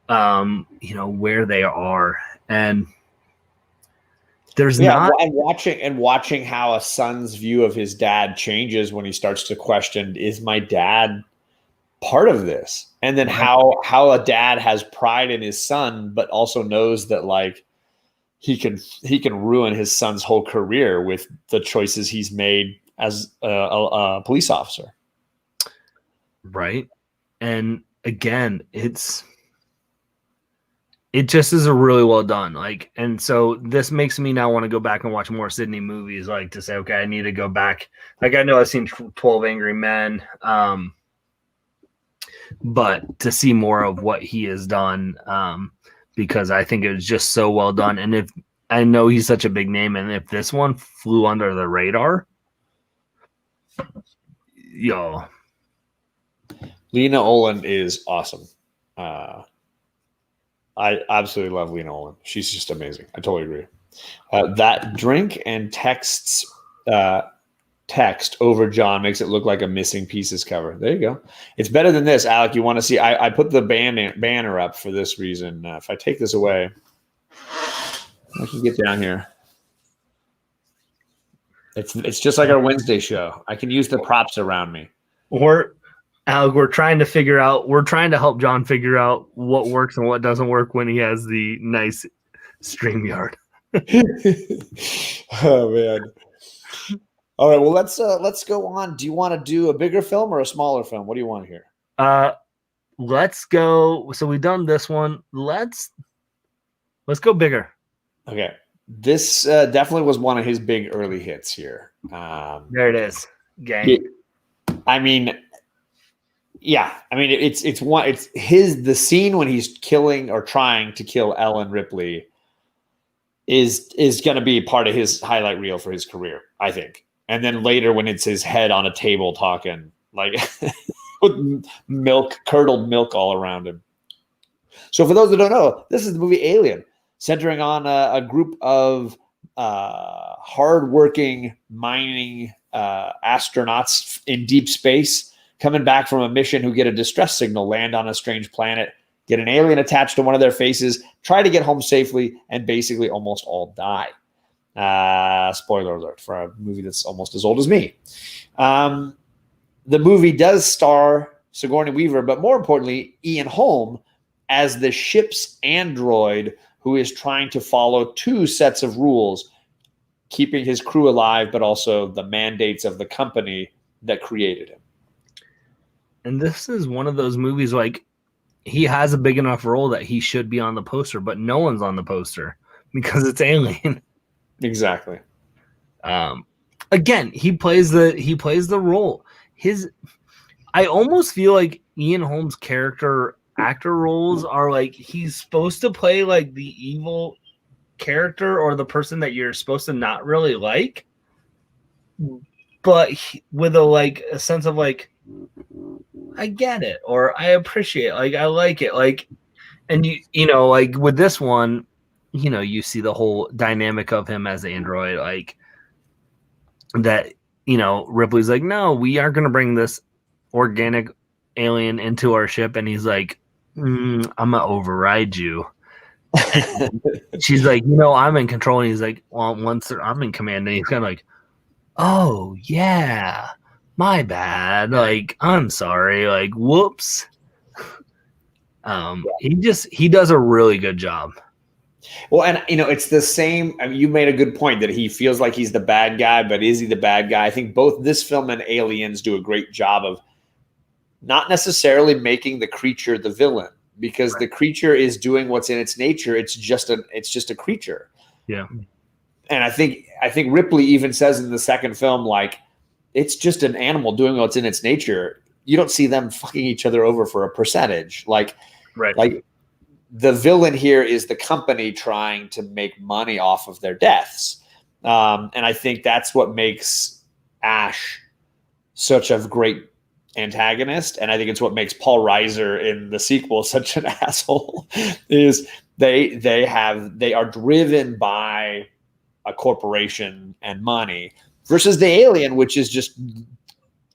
where they are. And there's watching how a son's view of his dad changes when he starts to question, is my dad part of this? And then how a dad has pride in his son, but also knows that like he can ruin his son's whole career with the choices he's made as a police officer. Right. And again, it just is a really well done. Like, and so this makes me now want to go back and watch more Sydney movies, like to say, okay, I need to go back. Like, I know I've seen 12 Angry Men, but to see more of what he has done, because I think it was just so well done. And if I know he's such a big name, and if this one flew under the radar, Lena Olin is awesome. I absolutely love Lena Olin. She's just amazing. I totally agree. That drink and text over John makes it look like a Missing Pieces cover. There you go. It's better than this, Alec. You want to see? I put the banner up for this reason. If I take this away, I can get down here. It's just like our Wednesday show. I can use the props around me. Or Alec, we're trying to help John figure out what works and what doesn't work when he has the nice StreamYard. Oh man. All right, well let's go on. Do you want to do a bigger film or a smaller film? What do you want to hear? Let's go. So we've done this one. Let's go bigger. Okay. This definitely was one of his big early hits here. There it is. Gang. I mean, yeah. I mean, it's the scene when he's killing or trying to kill Ellen Ripley is going to be part of his highlight reel for his career, I think. And then later when it's his head on a table talking like with curdled milk all around him. So for those that don't know, this is the movie Alien, centering on a group of hardworking mining astronauts in deep space coming back from a mission who get a distress signal, land on a strange planet, get an alien attached to one of their faces, try to get home safely, and basically almost all die. Spoiler alert for a movie that's almost as old as me. The movie does star Sigourney Weaver, but more importantly, Ian Holm as the ship's android who is trying to follow two sets of rules, keeping his crew alive, but also the mandates of the company that created him. And this is one of those movies, like, he has a big enough role that he should be on the poster, but no one's on the poster because it's Alien. Exactly. Again, he plays the role. I almost feel like Ian Holm's actor roles are like he's supposed to play like the evil character or the person that you're supposed to not really like, but with a sense of like, I get it, or I appreciate it, like I like it, like, and you know, like with this one, you know, you see the whole dynamic of him as Android, like that, you know, Ripley's like, no, we aren't going to bring this organic alien into our ship, and he's like, I'm gonna override you. She's like, you know, I'm in control, and he's like, well, once I'm in command, and he's kind of like, oh yeah, my bad, like I'm sorry, like whoops. He does a really good job. Well, and you know, it's the same. I mean, you made a good point that he feels like he's the bad guy, but is he the bad guy? I think both this film and Aliens do a great job of not necessarily making the creature the villain, because the creature is doing what's in its nature. It's just a creature. Yeah. And I think Ripley even says in the second film, like, it's just an animal doing what's in its nature. You don't see them fucking each other over for a percentage. Like, right. Like the villain here is the company trying to make money off of their deaths. And I think that's what makes Ash such a great antagonist. And I think it's what makes Paul Reiser in the sequel such an asshole is they are driven by a corporation and money versus the alien, which is just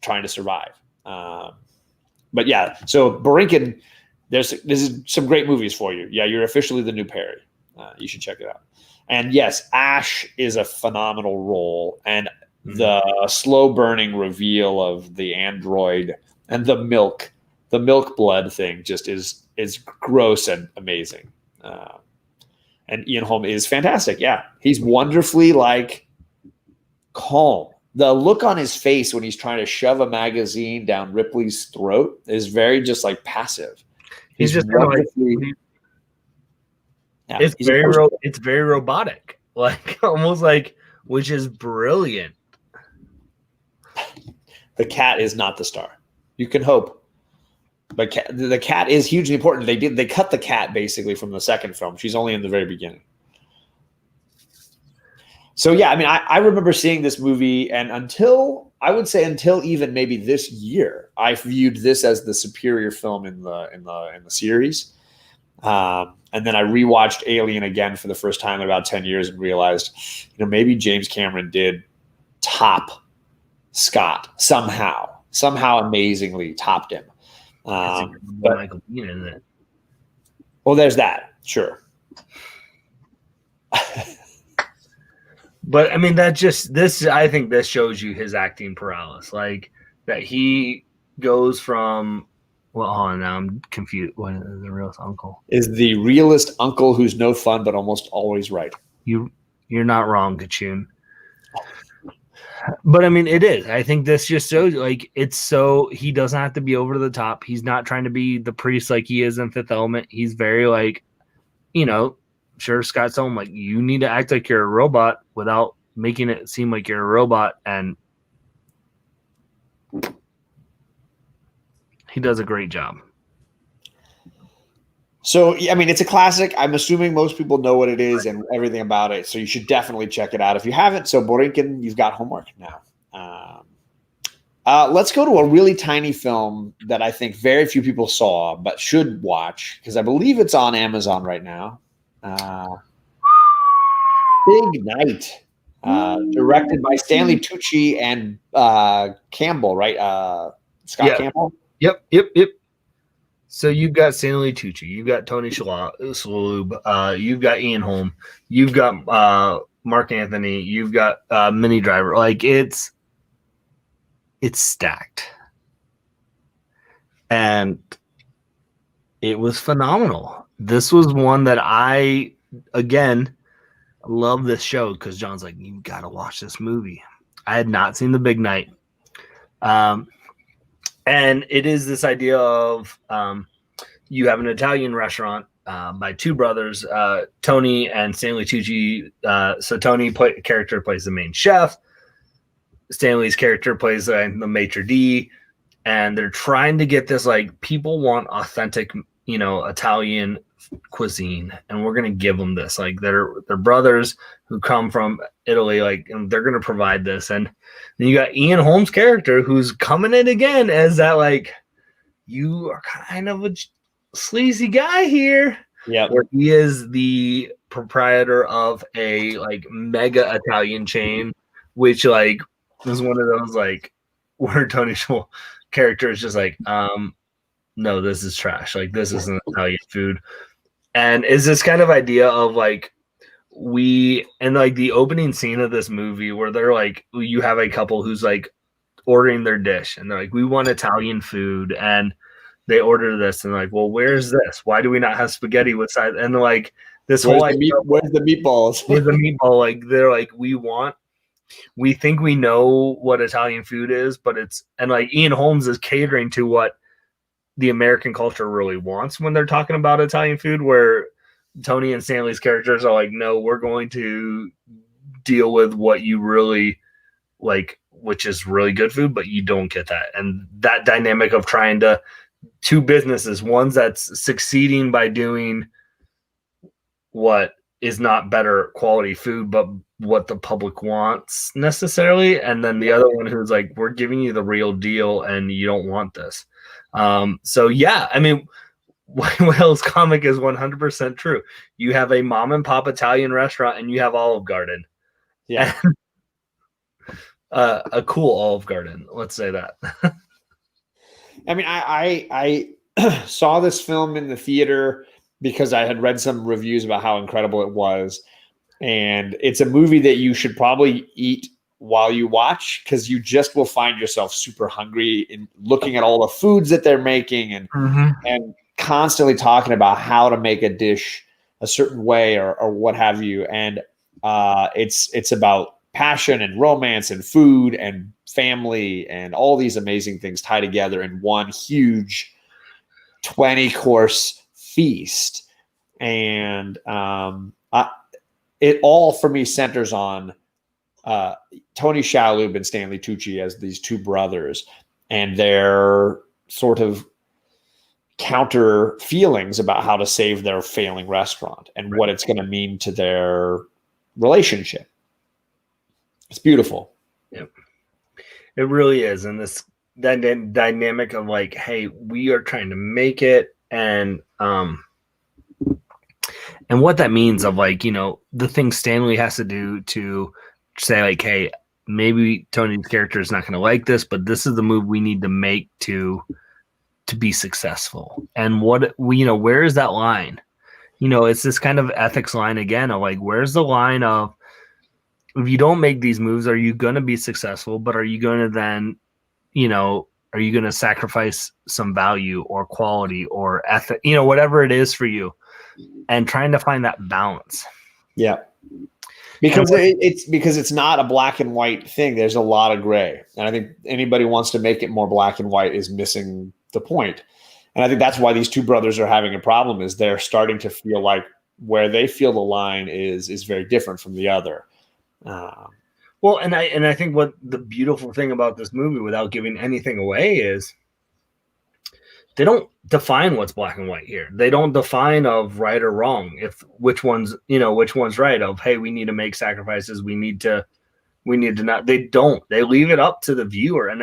trying to survive. But yeah, so Barinkin, this is some great movies for you. Yeah, you're officially the new Perry. You should check it out. And yes, Ash is a phenomenal role, and the slow burning reveal of the android and the milk blood thing just is gross and amazing. And Ian Holm is fantastic. Yeah, he's wonderfully like calm. The look on his face when he's trying to shove a magazine down Ripley's throat is very just like passive. He's just wonderfully. Yeah, it's very robotic, like almost like, which is brilliant. The cat is not the star. You can hope, but the cat is hugely important. They cut the cat basically from the second film. She's only in the very beginning. So yeah, I mean, I remember seeing this movie, and until even maybe this year, I viewed this as the superior film in the series. And then I rewatched Alien again for the first time in about 10 years and realized, you know, maybe James Cameron did top Scott somehow amazingly topped him. But Michael Bean in it. Well, there's that, sure. But I mean, I think this shows you his acting paralysis. Like that he goes from, well, hold on, now I'm confused. What is the real uncle? Is the realist uncle who's no fun but almost always right. You're not wrong, Kachun. But I mean, it is. I think this just shows like it's so he doesn't have to be over the top. He's not trying to be the priest like he is in Fifth Element. He's very like, sure, Scott's home, like you need to act like you're a robot without making it seem like you're a robot, and he does a great job. So, I mean, it's a classic. I'm assuming most people know what it is and everything about it. So you should definitely check it out. If you haven't, so Borinkin, you've got homework now. Let's go to a really tiny film that I think very few people saw, but should watch because I believe it's on Amazon right now. Big Night, directed by Stanley Tucci and Campbell, right? Scott Campbell. Yep. So you've got Stanley Tucci, you've got Tony Shalhoub, you've got Ian Holm, you've got Mark Anthony, you've got Minnie Driver. Like it's stacked, and it was phenomenal. This was one that I love this show because John's like, you got to watch this movie. I had not seen The Big Night. And it is this idea of you have an Italian restaurant by two brothers, Tony and Stanley Tucci. So Tony character plays the main chef. Stanley's character plays the maitre d'. And they're trying to get this, like, people want authentic, Italian cuisine. And we're going to give them this. Like, they're brothers who come from Italy, like, and they're going to provide this. And then you got Ian Holm's character who's coming in again as that, like, you are kind of a sleazy guy here. Yeah. Where he is the proprietor of a, like, mega Italian chain, which, like, is one of those, like, where Tony Shalhoub character is just like, no, this is trash. Like, this isn't Italian food. And is this kind of idea of, like, like the opening scene of this movie where they're like, you have a couple who's like ordering their dish and they're like, we want Italian food, and they order this and they're like, well, where's this? Why do we not have spaghetti with side? And they're like, this whole idea, where's the meatballs? Where's the meatball? Like, they're like, we think we know what Italian food is, but and like Ian Holmes is catering to what the American culture really wants when they're talking about Italian food, where Tony and Stanley's characters are like, no, we're going to deal with what you really like, which is really good food, but you don't get that. And that dynamic of trying to two businesses, one's that's succeeding by doing what is not better quality food, but what the public wants necessarily. And then the other one who's like, we're giving you the real deal and you don't want this. So yeah, I mean, Whale's comic is 100% true. You have a mom and pop Italian restaurant and you have Olive Garden. Yeah. A cool Olive Garden. Let's say that. I mean, I saw this film in the theater because I had read some reviews about how incredible it was. And it's a movie that you should probably eat while you watch, because you just will find yourself super hungry in looking at all the foods that they're making and constantly talking about how to make a dish a certain way or what have you. And it's about passion and romance and food and family and all these amazing things tied together in one huge 20-course feast. And it all for me centers on Tony Shalhoub and Stanley Tucci as these two brothers and their sort of counter feelings about how to save their failing restaurant and what it's going to mean to their relationship. It's beautiful. Yep. It really is. And this dynamic of like, hey, we are trying to make it. And what that means of like, the things Stanley has to do to say like, hey, maybe Tony's character is not going to like this, but this is the move we need to make to be successful. And where is that line? It's this kind of ethics line again of like, where's the line of if you don't make these moves, are you going to be successful? But are you going to then, are you going to sacrifice some value or quality or ethic, whatever it is for you, and trying to find that balance? Yeah. Because it's not a black and white thing. There's a lot of gray. And I think anybody who wants to make it more black and white is missing the point. And I think that's why these two brothers are having a problem, is they're starting to feel like where they feel the line is very different from the other. Well, and I think what the beautiful thing about this movie, without giving anything away, is they don't define what's black and white here. They don't define of right or wrong. If which one's right, of, hey, we need to make sacrifices. We need to not. They don't. They leave it up to the viewer, and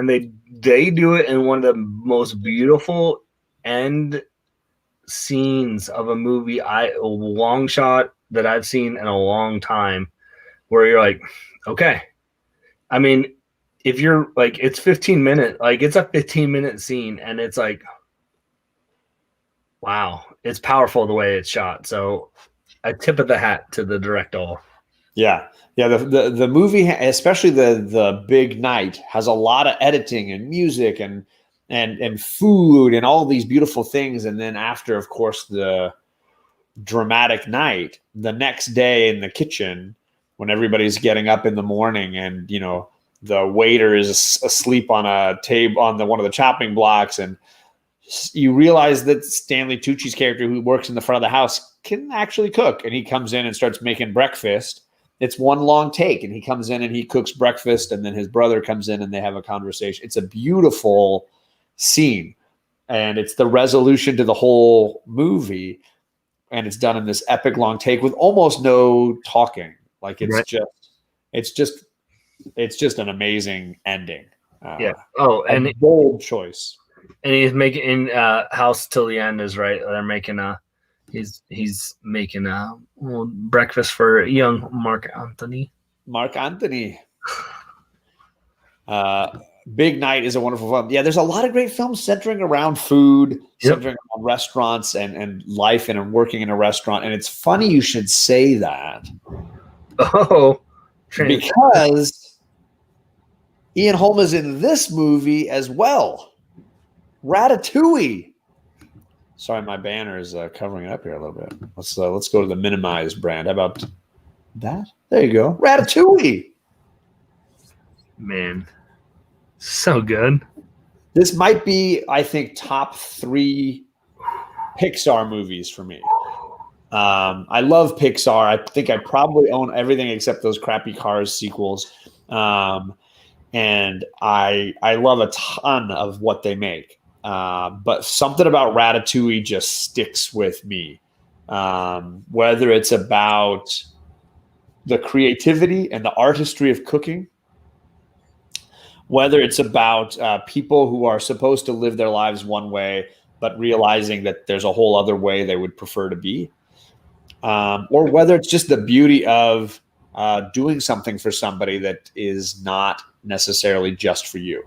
they do it in one of the most beautiful end scenes of a movie, a long shot that I've seen in a long time, where you're like, okay. I mean, if you're like, it's 15 minutes, like it's a 15-minute scene, and it's like, wow, it's powerful the way it's shot. So a tip of the hat to the director. Yeah. Yeah. The movie, especially the big night, has a lot of editing and music and food and all these beautiful things. And then after, of course, the dramatic night, the next day in the kitchen, when everybody's getting up in the morning and, the waiter is asleep on a table on one of the chopping blocks, and you realize that Stanley Tucci's character, who works in the front of the house, can actually cook. And he comes in and starts making breakfast. It's one long take, and he comes in and he cooks breakfast, and then his brother comes in and they have a conversation. It's a beautiful scene, and it's the resolution to the whole movie, and it's done in this epic long take with almost no talking. Like it's just an amazing ending. Yeah. Oh, and a bold choice. And he's making House Till the End is right. They're making he's making a breakfast for young Mark Anthony. Big Night is a wonderful film. Yeah, there's a lot of great films centering around food, centering around restaurants and life and working in a restaurant. And it's funny you should say that. Oh, because Ian Holm is in this movie as well. Ratatouille. Sorry, my banner is covering it up here a little bit. Let's go to the minimized brand. How about that? There you go. Ratatouille. Man, so good. This might be, I think, top 3 Pixar movies for me. I love Pixar. I think I probably own everything except those crappy Cars sequels. And I love a ton of what they make. But something about Ratatouille just sticks with me. Whether it's about the creativity and the artistry of cooking, whether it's about people who are supposed to live their lives one way, but realizing that there's a whole other way they would prefer to be, or whether it's just the beauty of doing something for somebody that is not necessarily just for you.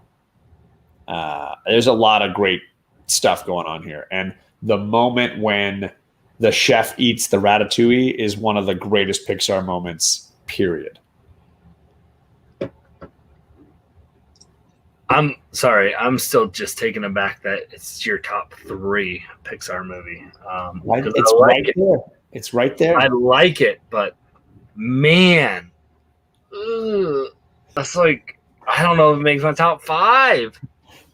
There's a lot of great stuff going on here. And the moment when the chef eats the ratatouille is one of the greatest Pixar moments, period. I'm sorry. I'm still just taken aback that it's your top 3 Pixar movie. It's right there. It's right there. I like it, but man, that's like, I don't know if it makes my top 5.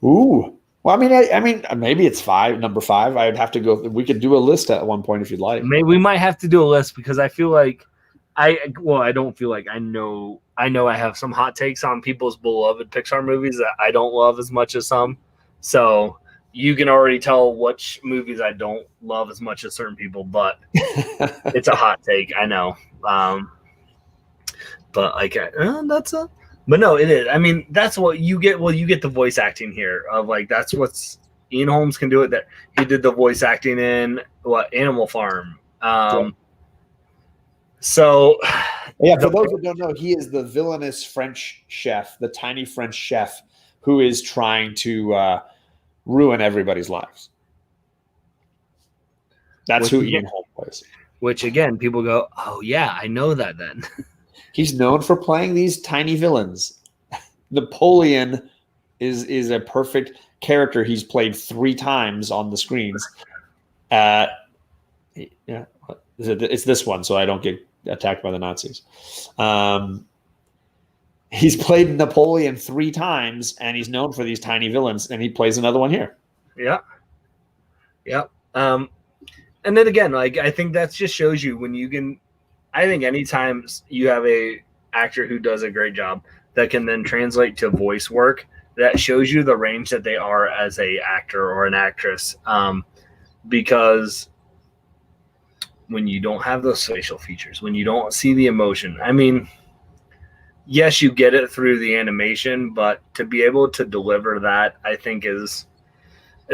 Ooh. Well, I mean, maybe it's number 5. I would have to go. We could do a list at one point if you'd like. Maybe we might have to do a list, because I feel like I don't feel like I know I have some hot takes on people's beloved Pixar movies that I don't love as much as some. So you can already tell which movies I don't love as much as certain people, but it's a hot take. I know. But like, but no, it is. I mean, that's what you get. Well, you get the voice acting here of like, that's what's Ian Holmes can do it. That he did the voice acting in Animal Farm. So yeah, for those who don't know, he is the villainous French chef, the tiny French chef who is trying to ruin everybody's lives. That's who Ian Holm plays. Which again, people go, "Oh yeah, I know that." Then He's known for playing these tiny villains. Napoleon is a perfect character. He's played 3 times on the screens. Yeah, it's this one, so I don't get attacked by the Nazis. He's played Napoleon 3 times, and he's known for these tiny villains, and he plays another one here. Yeah. And then again, like, I think that just shows you when you can. I think anytime you have a actor who does a great job that can then translate to voice work, that shows you the range that they are as a actor or an actress. Because when you don't have those facial features, when you don't see the emotion, I mean, yes, you get it through the animation, but to be able to deliver that, I think it's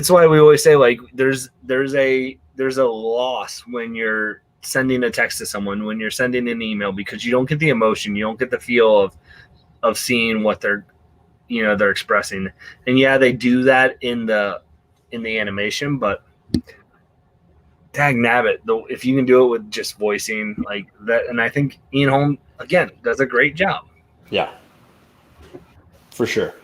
why we always say, like, there's a loss when you're sending a text to someone, when you're sending an email, because you don't get the emotion, you don't get the feel of seeing what they're expressing. And yeah, they do that in the animation, but dag nabbit, though, if you can do it with just voicing like that, and I think Ian Holm again does a great job. Yeah, for sure.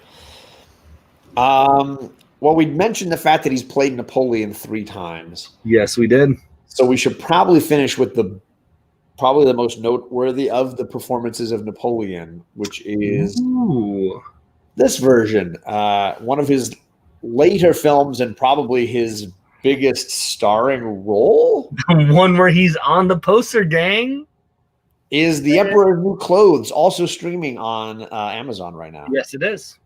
Well, we mentioned the fact that he's played Napoleon 3 times. Yes, we did. So we should probably finish with probably the most noteworthy of the performances of Napoleon, which is this version. One of his later films and probably his biggest starring role. The one where he's on the poster, gang. Is The Emperor's New Clothes, also streaming on Amazon right now. Yes, it is.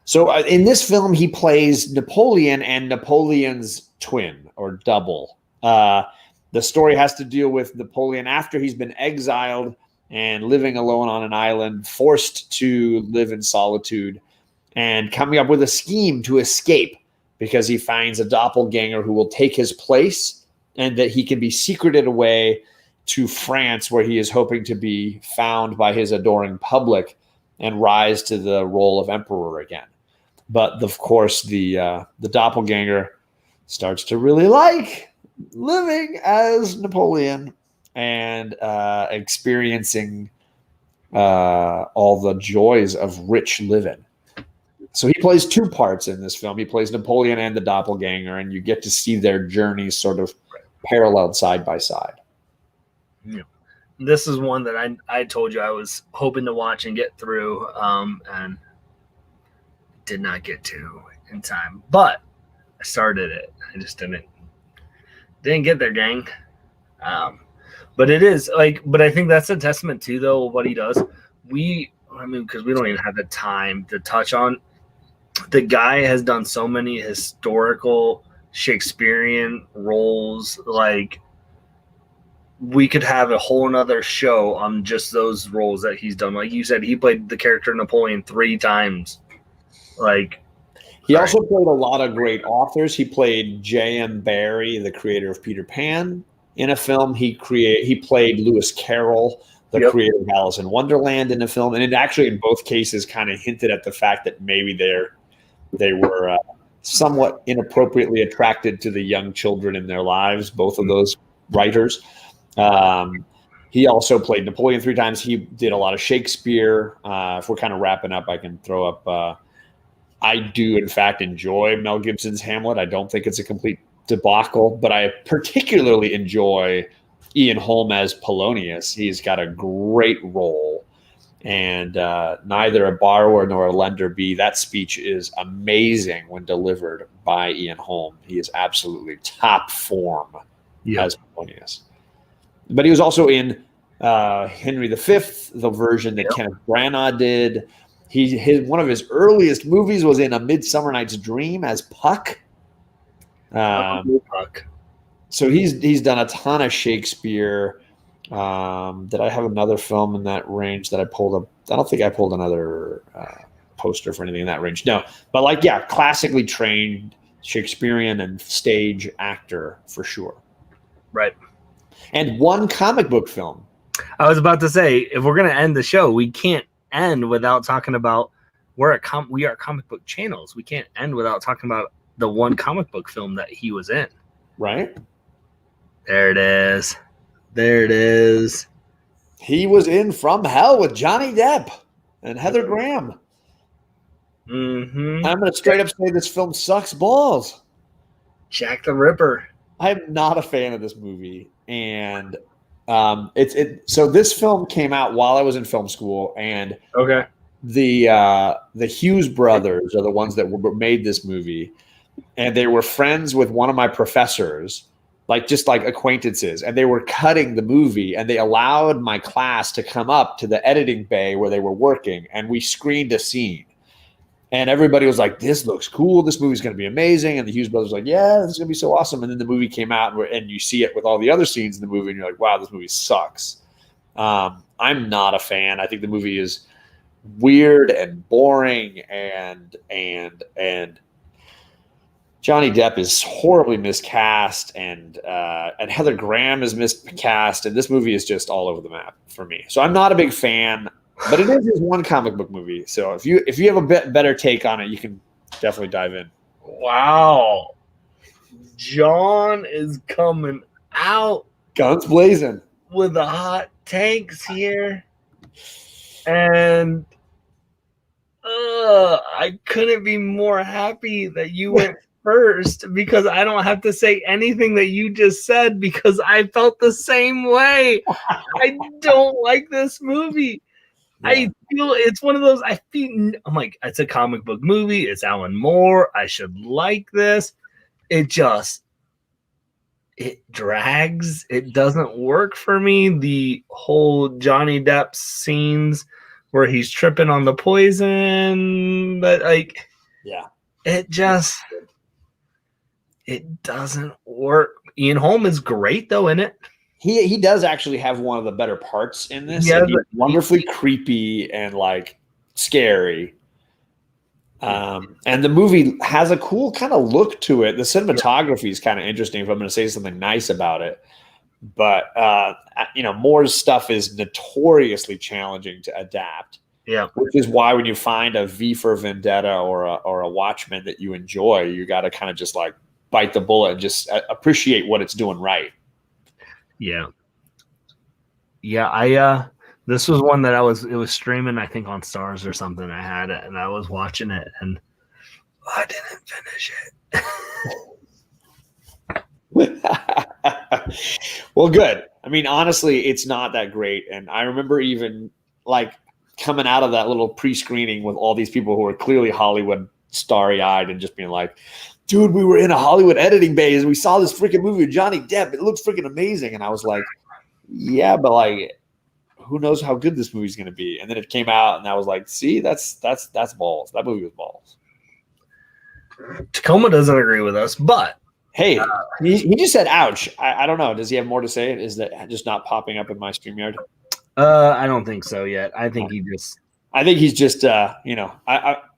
So in this film, he plays Napoleon and Napoleon's twin or double. The story has to deal with Napoleon after he's been exiled and living alone on an island, forced to live in solitude, and coming up with a scheme to escape because he finds a doppelganger who will take his place and that he can be secreted away to France, where he is hoping to be found by his adoring public and rise to the role of emperor again. But of course, the doppelganger starts to really like living as Napoleon and experiencing all the joys of rich living. So he plays 2 parts in this film. He plays Napoleon and the doppelganger, and you get to see their journeys sort of paralleled side by side. Yeah. This is one that I told you I was hoping to watch and get through, and did not get to in time. But I started it. I just didn't get there, gang. But it is but I think that's a testament to, though, what he does. Because we don't even have the time to touch on. The guy has done so many historical Shakespearean roles. Like, we could have a whole nother show on just those roles that he's done. Like you said, he played the character Napoleon 3 times. He also played a lot of great authors. He played J.M. Barrie, the creator of Peter Pan, in a film. He played Lewis Carroll, the creator of Alice in Wonderland, in a film. And it actually, in both cases, kind of hinted at the fact that maybe they were somewhat inappropriately attracted to the young children in their lives, both of those writers. He also played Napoleon 3 times. He did a lot of Shakespeare. If we're kind of wrapping up, I can throw up. I do, in fact, enjoy Mel Gibson's Hamlet. I don't think it's a complete debacle, but I particularly enjoy Ian Holm as Polonius. He's got a great role, and neither a borrower nor a lender be. That speech is amazing when delivered by Ian Holm. He is absolutely top form as Polonius. But he was also in Henry V, the version that Kenneth Branagh did. One of his earliest movies was in A Midsummer Night's Dream as Puck. Puck. So he's done a ton of Shakespeare. Did I have another film in that range that I pulled up? I don't think I pulled another poster for anything in that range. No, but classically trained Shakespearean and stage actor for sure. Right. And 1 comic book film. I was about to say, if we're going to end the show, we can't end without talking about we are comic book channels. We can't end without talking about the 1 comic book film that he was in. Right. There it is. He was in From Hell with Johnny Depp and Heather Graham. Mm-hmm. I'm going to straight up say this film sucks balls. Jack the Ripper. I'm not a fan of this movie, and so this film came out while I was in film school, and Okay. the Hughes brothers are the ones that made this movie, and they were friends with one of my professors, just like acquaintances, and they were cutting the movie, and they allowed my class to come up to the editing bay where they were working, and we screened a scene. And everybody was like, this looks cool. This movie's going to be amazing. And the Hughes brothers were like, yeah, this is going to be so awesome. And then the movie came out, and you see it with all the other scenes in the movie, and you're like, wow, this movie sucks. I'm not a fan. I think the movie is weird and boring, and Johnny Depp is horribly miscast, and Heather Graham is miscast, and this movie is just all over the map for me. So I'm not a big fan. But it is one comic book movie, so if you have a bit better take on it, you can definitely dive in. Wow, John is coming out, guns blazing, with the hot takes here, and I couldn't be more happy that you went first, because I don't have to say anything that you just said, because I felt the same way. I don't like this movie. Yeah. I feel it's one of those. I'm like, it's a comic book movie. It's Alan Moore. I should like this. It drags. It doesn't work for me. The whole Johnny Depp scenes where he's tripping on the poison, but it doesn't work. Ian Holm is great though in it. He does actually have one of the better parts in this. Yeah, he's wonderfully creepy and scary. And the movie has a cool kind of look to it. The cinematography is kind of interesting, if I'm going to say something nice about it. But Moore's stuff is notoriously challenging to adapt. Yeah, which is why when you find a V for Vendetta or a Watchmen that you enjoy, you got to kind of just bite the bullet and just appreciate what it's doing right. Yeah. This was one that it was streaming, I think, on Stars or something. I had it and I was watching it and I didn't finish it. Well, good. I mean, honestly, it's not that great. And I remember even coming out of that little pre-screening with all these people who were clearly Hollywood starry-eyed and just being like, dude, we were in a Hollywood editing bay and we saw this freaking movie with Johnny Depp. It looks freaking amazing. And I was like, yeah, but who knows how good this movie's going to be? And then it came out and I was like, see, that's balls. That movie was balls. Tacoma doesn't agree with us, but hey, he just said, ouch. I don't know. Does he have more to say? Is that just not popping up in my StreamYard? I don't think so yet. I think he's just,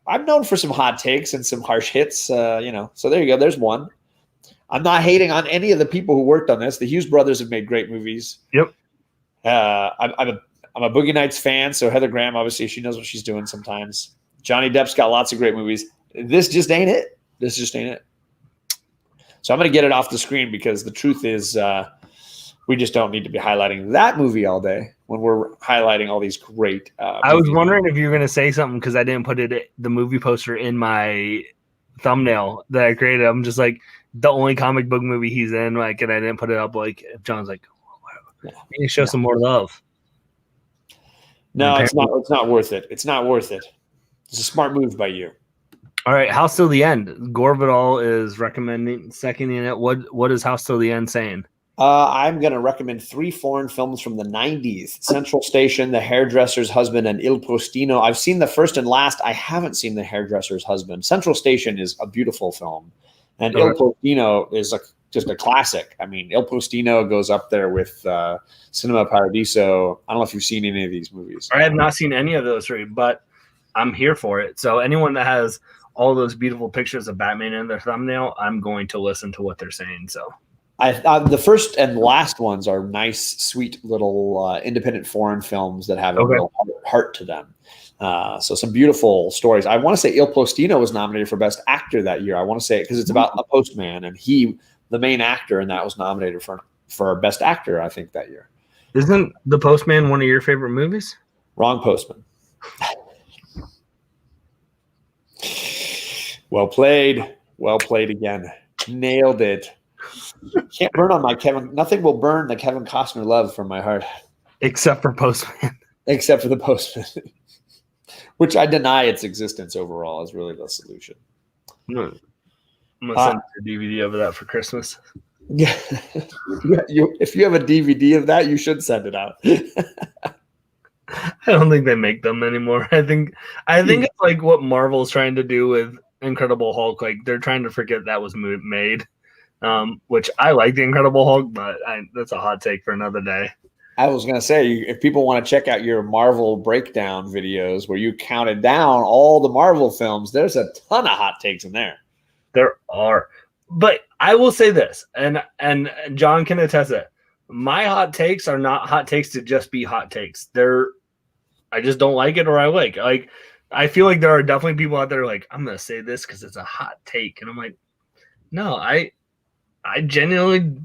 I'm known for some hot takes and some harsh hits, so there you go. There's one. I'm not hating on any of the people who worked on this. The Hughes brothers have made great movies. Yep. I'm a Boogie Nights fan, so Heather Graham, obviously, she knows what she's doing sometimes. Johnny Depp's got lots of great movies. This just ain't it. So I'm going to get it off the screen because the truth is we just don't need to be highlighting that movie all day when we're highlighting all these great I was wondering if you were going to say something because I didn't put the movie poster in my thumbnail that I created. I'm just like, the only comic book movie he's in, and I didn't put it up. If John's like, you need to show some more love. No, it's not worth it. It's not worth it. It's a smart move by you. All right, House Till the End. Gore Vidal is seconding it. What is House Till the End saying? I'm going to recommend 3 foreign films from the 90s. Central Station, The Hairdresser's Husband, and Il Postino. I've seen the first and last. I haven't seen The Hairdresser's Husband. Central Station is a beautiful film. And Il Postino is just a classic. I mean, Il Postino goes up there with Cinema Paradiso. I don't know if you've seen any of these movies. I have not seen any of those 3, but I'm here for it. So anyone that has all those beautiful pictures of Batman in their thumbnail, I'm going to listen to what they're saying. So the first and last ones are nice, sweet little independent foreign films that have a real heart to them. So some beautiful stories. I want to say Il Postino was nominated for Best Actor that year. I want to say it because it's about a postman, and the main actor in that, was nominated for Best Actor, I think, that year. Isn't The Postman one of your favorite movies? Wrong Postman. Well played. Well played again. Nailed it. Can't burn on my Kevin. Nothing will burn the Kevin Costner love from my heart. Except for Postman. Except for The Postman. Which I deny its existence overall is really the solution. I'm going to send you a DVD of that for Christmas. Yeah. If you have a DVD of that, you should send it out. I don't think they make them anymore. I think it's like what Marvel's trying to do with Incredible Hulk. Like they're trying to forget that was made. Which I like the Incredible Hulk, but that's a hot take for another day. I was going to say, if people want to check out your Marvel breakdown videos where you counted down all the Marvel films, there's a ton of hot takes in there. There are. But I will say this, and John can attest it. My hot takes are not hot takes to just be hot takes. I just don't like it or I like. Like I feel like there are definitely people out there like, I'm going to say this because it's a hot take. And I'm like, no, I genuinely,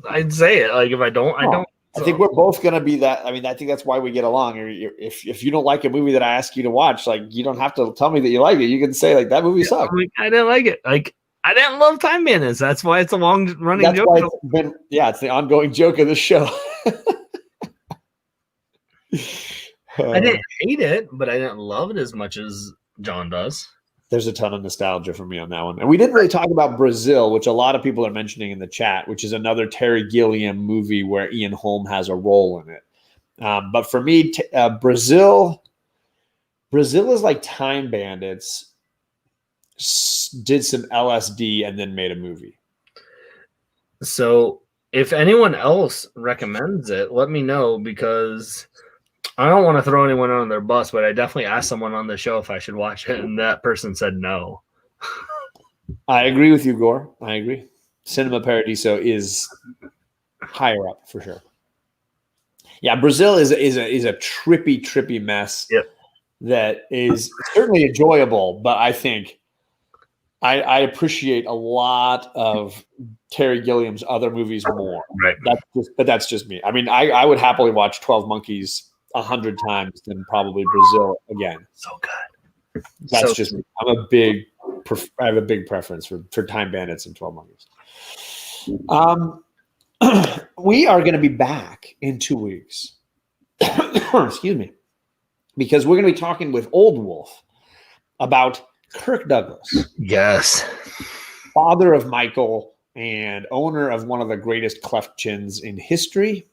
I'd say it. Like if I don't, I don't. I think we're both going to be that. I mean, I think that's why we get along. If you don't like a movie that I ask you to watch, like you don't have to tell me that you like it. You can say like that movie sucked. Like, I didn't like it. Like I didn't love Time Bandits. That's why it's a long running joke. Why it's the ongoing joke of the show. I didn't hate it, but I didn't love it as much as John does. There's a ton of nostalgia for me on that one. And we didn't really talk about Brazil, which a lot of people are mentioning in the chat, which is another Terry Gilliam movie where Ian Holm has a role in it. But for me, Brazil is like Time Bandits, did some LSD and then made a movie. So if anyone else recommends it, let me know because I don't want to throw anyone on their bus, but I definitely asked someone on the show if I should watch it, and that person said no. I agree with you, Gore. I agree. Cinema Paradiso is higher up for sure. Yeah, Brazil is a trippy mess. Yep. That is certainly enjoyable, but I think I appreciate a lot of Terry Gilliam's other movies more. Right. That's just me. I mean, I would happily watch 12 Monkeys 100 times than probably Brazil again. So good. That's just me. I have a big preference for Time Bandits and 12 Monkeys. We are going to be back in 2 weeks. Excuse me. Because we're going to be talking with Old Wolf about Kirk Douglas. Yes. Father of Michael and owner of one of the greatest cleft chins in history.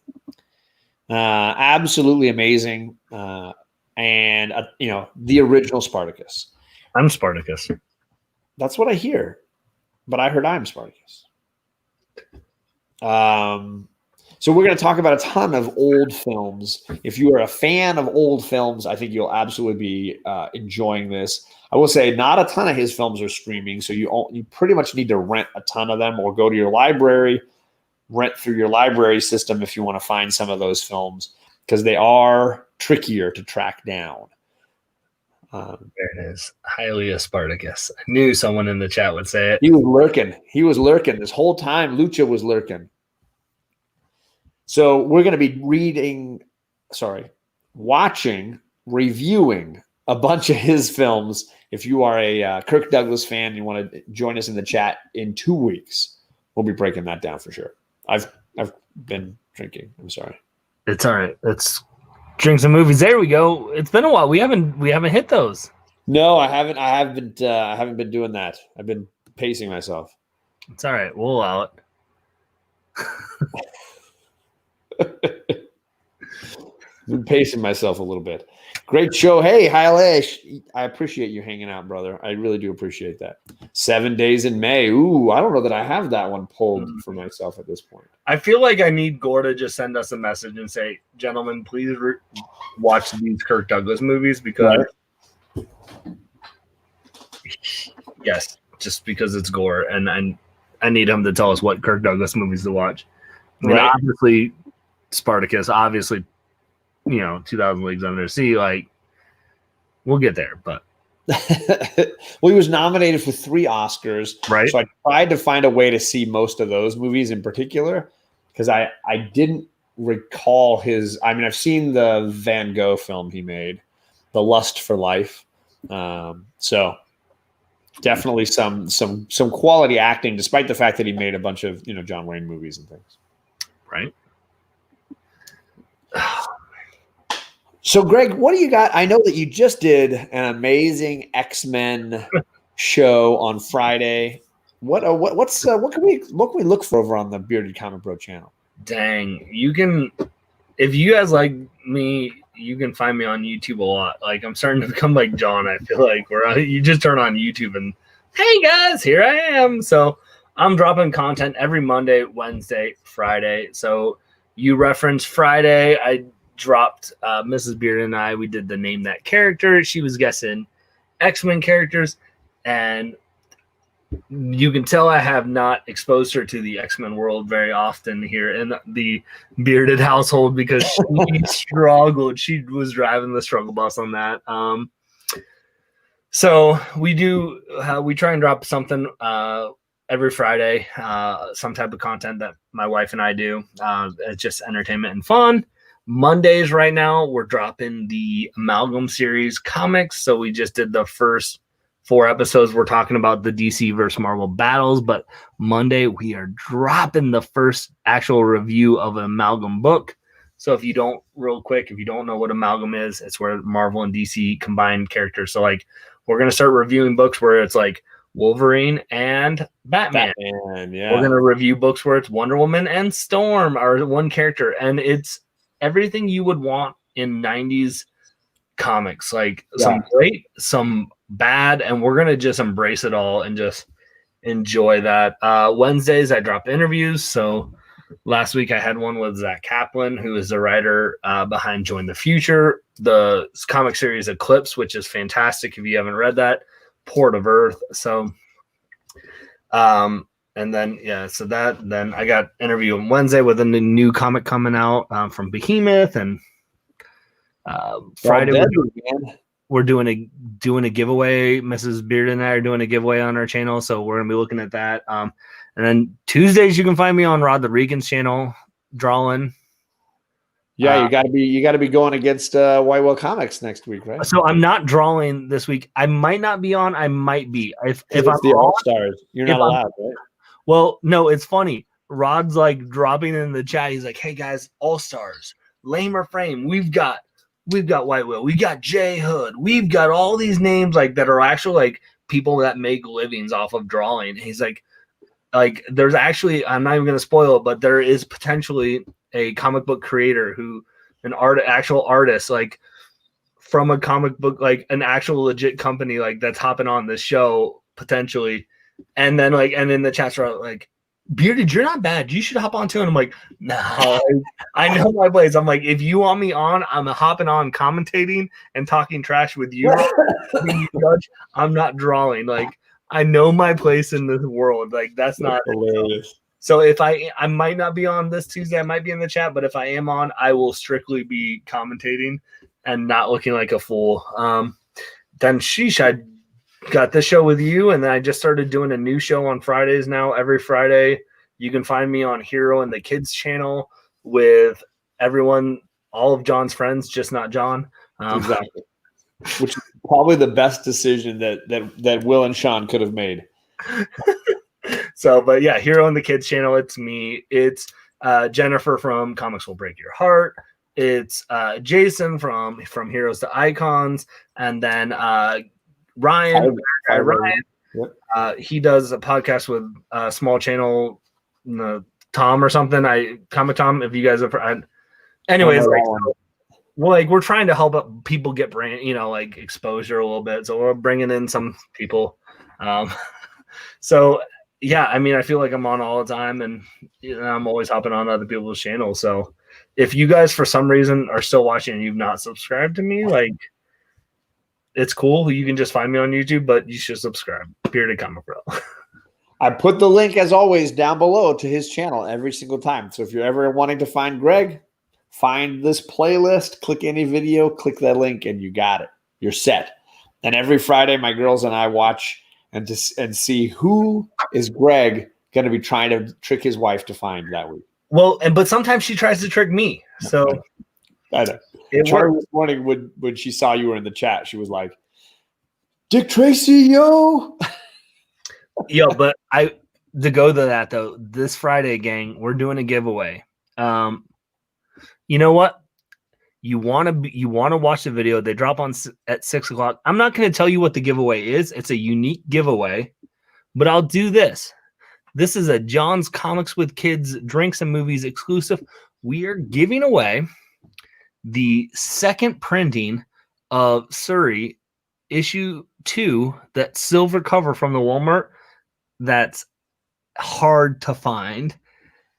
Absolutely amazing. And the original Spartacus. I'm Spartacus. That's what I hear. But I heard I'm Spartacus. So we're going to talk about a ton of old films. If you are a fan of old films, I think you'll absolutely be enjoying this. I will say not a ton of his films are streaming, so you pretty much need to rent a ton of them or go to your library, rent through your library system if you want to find some of those films because they are trickier to track down. There it is. Highly a Spartacus. I knew someone in the chat would say it. He was lurking. This whole time, Lucha was lurking. So we're going to be watching, reviewing a bunch of his films. If you are a Kirk Douglas fan and you want to join us in the chat in 2 weeks, we'll be breaking that down for sure. I've been drinking. I'm sorry. It's all right. Let's drink some movies. There we go. It's been a while. We haven't hit those. No, I haven't. I haven't been doing that. I've been pacing myself. It's all right. We'll allow it. Been pacing myself a little bit. Great show. Hey, Hailesh. I appreciate you hanging out, brother. I really do appreciate that. 7 days in May. Ooh, I don't know that I have that one pulled for myself at this point. I feel like I need Gore to just send us a message and say, gentlemen, please watch these Kirk Douglas movies because yes, just because it's Gore and I need him to tell us what Kirk Douglas movies to watch. I mean, obviously Spartacus, obviously, 2000 Leagues Under the Sea, like we'll get there, but well, he was nominated for 3 Oscars, right? So I tried to find a way to see most of those movies in particular because I didn't recall his. I mean, I've seen the Van Gogh film he made, The Lust for Life. So definitely some quality acting, despite the fact that he made a bunch of John Wayne movies and things. Right. So, Greg, what do you got? I know that you just did an amazing X-Men show on Friday. What can we look for over on the Bearded Comic Bro channel? Dang, you can, if you guys like me, you can find me on YouTube a lot. Like, I'm starting to become like John. I feel like you just turn on YouTube and, hey guys, here I am. So I'm dropping content every Monday, Wednesday, Friday. So you referenced Friday. I dropped Mrs. Beard and I. We did the Name That Character. She was guessing X-Men characters, and you can tell I have not exposed her to the X-Men world very often here in the Bearded household because she struggled. She was driving the struggle bus on that. So we try and drop something every Friday, some type of content that my wife and I do. It's just entertainment and fun. Mondays right now, we're dropping the Amalgam series comics. So we just did the first 4 episodes. We're talking about the DC versus Marvel battles, but Monday we are dropping the first actual review of an Amalgam book. So if you don't know what Amalgam is, it's where Marvel and DC combined characters. So like we're going to start reviewing books where it's like Wolverine and Batman. Yeah. We're going to review books where it's Wonder Woman and Storm are one character, and it's everything you would want in 90s comics, like some great, some bad, and we're going to just embrace it all and just enjoy that. Wednesdays, I drop interviews. So last week I had one with Zach Kaplan, who is the writer behind Join the Future, the comic series Eclipse, which is fantastic. If you haven't read that, Port of Earth. So, and then, then I got interview on Wednesday with a new comic coming out from Behemoth, and Friday we're doing a giveaway. Mrs. Beard and I are doing a giveaway on our channel, so we're gonna be looking at that. And then Tuesdays you can find me on Rod the Regan's channel drawing. Yeah, you gotta be going against White Whale Comics next week, right? So I'm not drawing this week. I might not be on. I might be. If I'm the All-Stars, you're not allowed, right? Well, no, it's funny. Rod's like dropping in the chat. He's like, "Hey guys, All-Stars, Lamer Frame. We've got White Whale. We got J Hood. We've got all these names like that are actual like people that make livings off of drawing." And he's like there's actually, I'm not even going to spoil it, but there is potentially a comic book creator actual artist, like from a comic book, like an actual legit company, like that's hopping on this show potentially. And then in the chats are like, "Bearded, you're not bad. You should hop on too." And I'm like, "No, I know my place." I'm like, if you want me on, I'm hopping on commentating and talking trash with you. I'm not drawing. Like, I know my place in this world. Like, that's not hilarious. So if I might not be on this Tuesday, I might be in the chat, but if I am on, I will strictly be commentating and not looking like a fool. Then sheesh, I got this show with you, and then I just started doing a new show on Fridays now. Every Friday, you can find me on Hero and the Kids channel with everyone, all of John's friends, just not John. Exactly. Which is probably the best decision that Will and Sean could have made. So, but yeah, Hero and the Kids channel, it's me. It's Jennifer from Comics Will Break Your Heart. It's Jason from Heroes to Icons, and then Ryan. Yep. He does a podcast with a small channel, Tom or something. Comic Tom, if you guys have anyways, we're trying to help people get brand, like exposure a little bit. So we're bringing in some people. So yeah, I mean, I feel like I'm on all the time, and I'm always hopping on other people's channels. So if you guys for some reason are still watching and you've not subscribed to me, like, it's cool. You can just find me on YouTube, but you should subscribe. Bearded Comic Bro. I put the link, as always, down below to his channel every single time. So if you're ever wanting to find Greg, find this playlist, click any video, click that link, and you got it. You're set. And every Friday, my girls and I watch and see who is Greg going to be trying to trick his wife to find that week. Well, but sometimes she tries to trick me. So I know. it Charlie works. this morning when she saw you were in the chat, she was like, Dick Tracy, yo. Yo, but to go to that though, this Friday, gang, we're doing a giveaway. You know what? You want to watch the video. They drop on at 6:00. I'm not going to tell you what the giveaway is. It's a unique giveaway, but I'll do this. This is a John's Comics with Kids Drinks and Movies exclusive. We are giving away the second printing of Surrey issue 2, that silver cover from the Walmart. That's hard to find,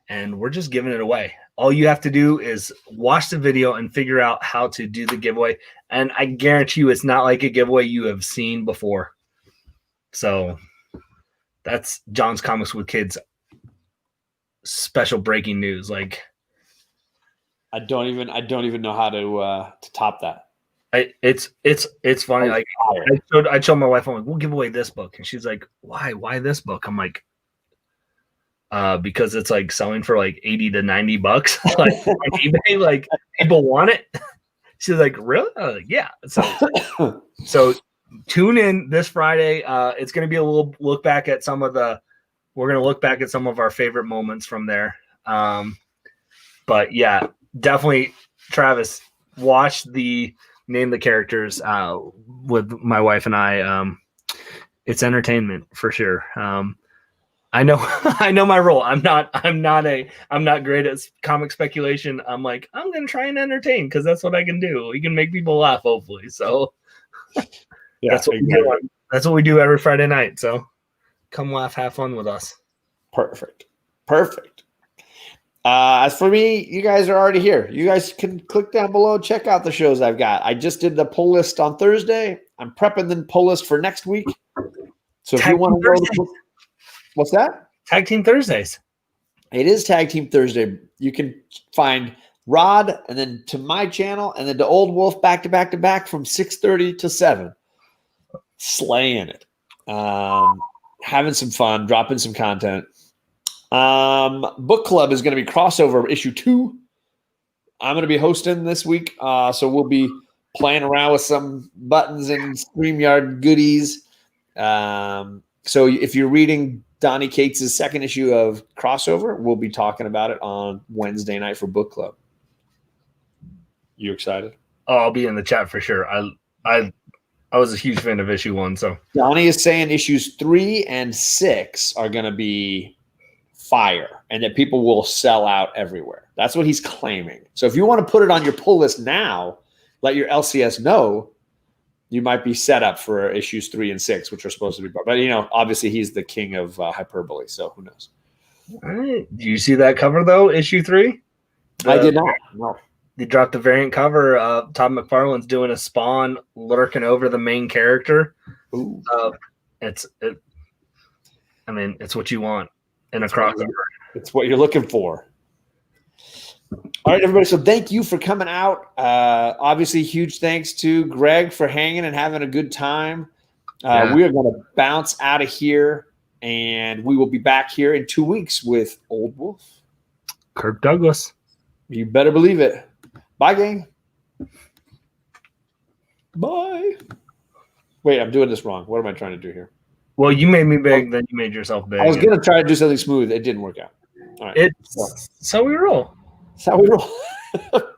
and we're just giving it away. All you have to do is watch the video and figure out how to do the giveaway. And I guarantee you it's not like a giveaway you have seen before. So that's John's Comics with Kids special breaking news. Like, I don't even know how to top that. It's funny. Like, I told my wife, I'm like, we'll give away this book. And she's like, why this book? I'm like, because it's like selling for like $80 to $90 like on eBay. Like, people want it. She's like, really? I was like, yeah. So tune in this Friday. It's going to be a little look back at we're going to look back at some of our favorite moments from there. But yeah, definitely, Travis, watch the Name the Characters with my wife and I. It's entertainment for sure. I know I know my role. I'm not great at comic speculation. I'm like, I'm gonna try and entertain because that's what I can do. We can make people laugh, hopefully. So yeah, that's what we do. That's what we do every Friday night. So come laugh, have fun with us. Perfect. As for me, you guys are already here. You guys can click down below, check out the shows I've got. I just did the pull list on Thursday. I'm prepping the pull list for next week. So if you want to go, what's that? Tag Team Thursdays. It is Tag Team Thursday. You can find Rod and then to my channel and then to Old Wolf back to back from 6:30 to 7. Slaying it. Having some fun, dropping some content. Book club is going to be crossover issue 2. I'm going to be hosting this week. So we'll be playing around with some buttons and StreamYard goodies. So if you're reading Donnie Cates' second issue of crossover, we'll be talking about it on Wednesday night for book club. You excited? Oh, I'll be in the chat for sure. I was a huge fan of issue 1. So Donnie is saying issues 3 and 6 are going to be fire and that people will sell out everywhere. That's what he's claiming. So if you want to put it on your pull list now, let your LCS know, you might be set up for issues 3 and 6, which are supposed to be. But, obviously he's the king of hyperbole, so who knows? All right. Do you see that cover, though, issue 3? I did not. No. They dropped the variant cover. Todd McFarlane's doing a Spawn lurking over the main character. Ooh. It's what you want in a crossover. It's what you're looking for. All right, everybody. So thank you for coming out. Obviously, huge thanks to Greg for hanging and having a good time. Yeah. We are going to bounce out of here, and we will be back here in 2 weeks with Old Wolf. Kirk Douglas. You better believe it. Bye, gang. Bye. Wait, I'm doing this wrong. What am I trying to do here? Well, you made me big, then you made yourself big. I was going to try to do something smooth. It didn't work out. All right. So we roll. That's how we roll.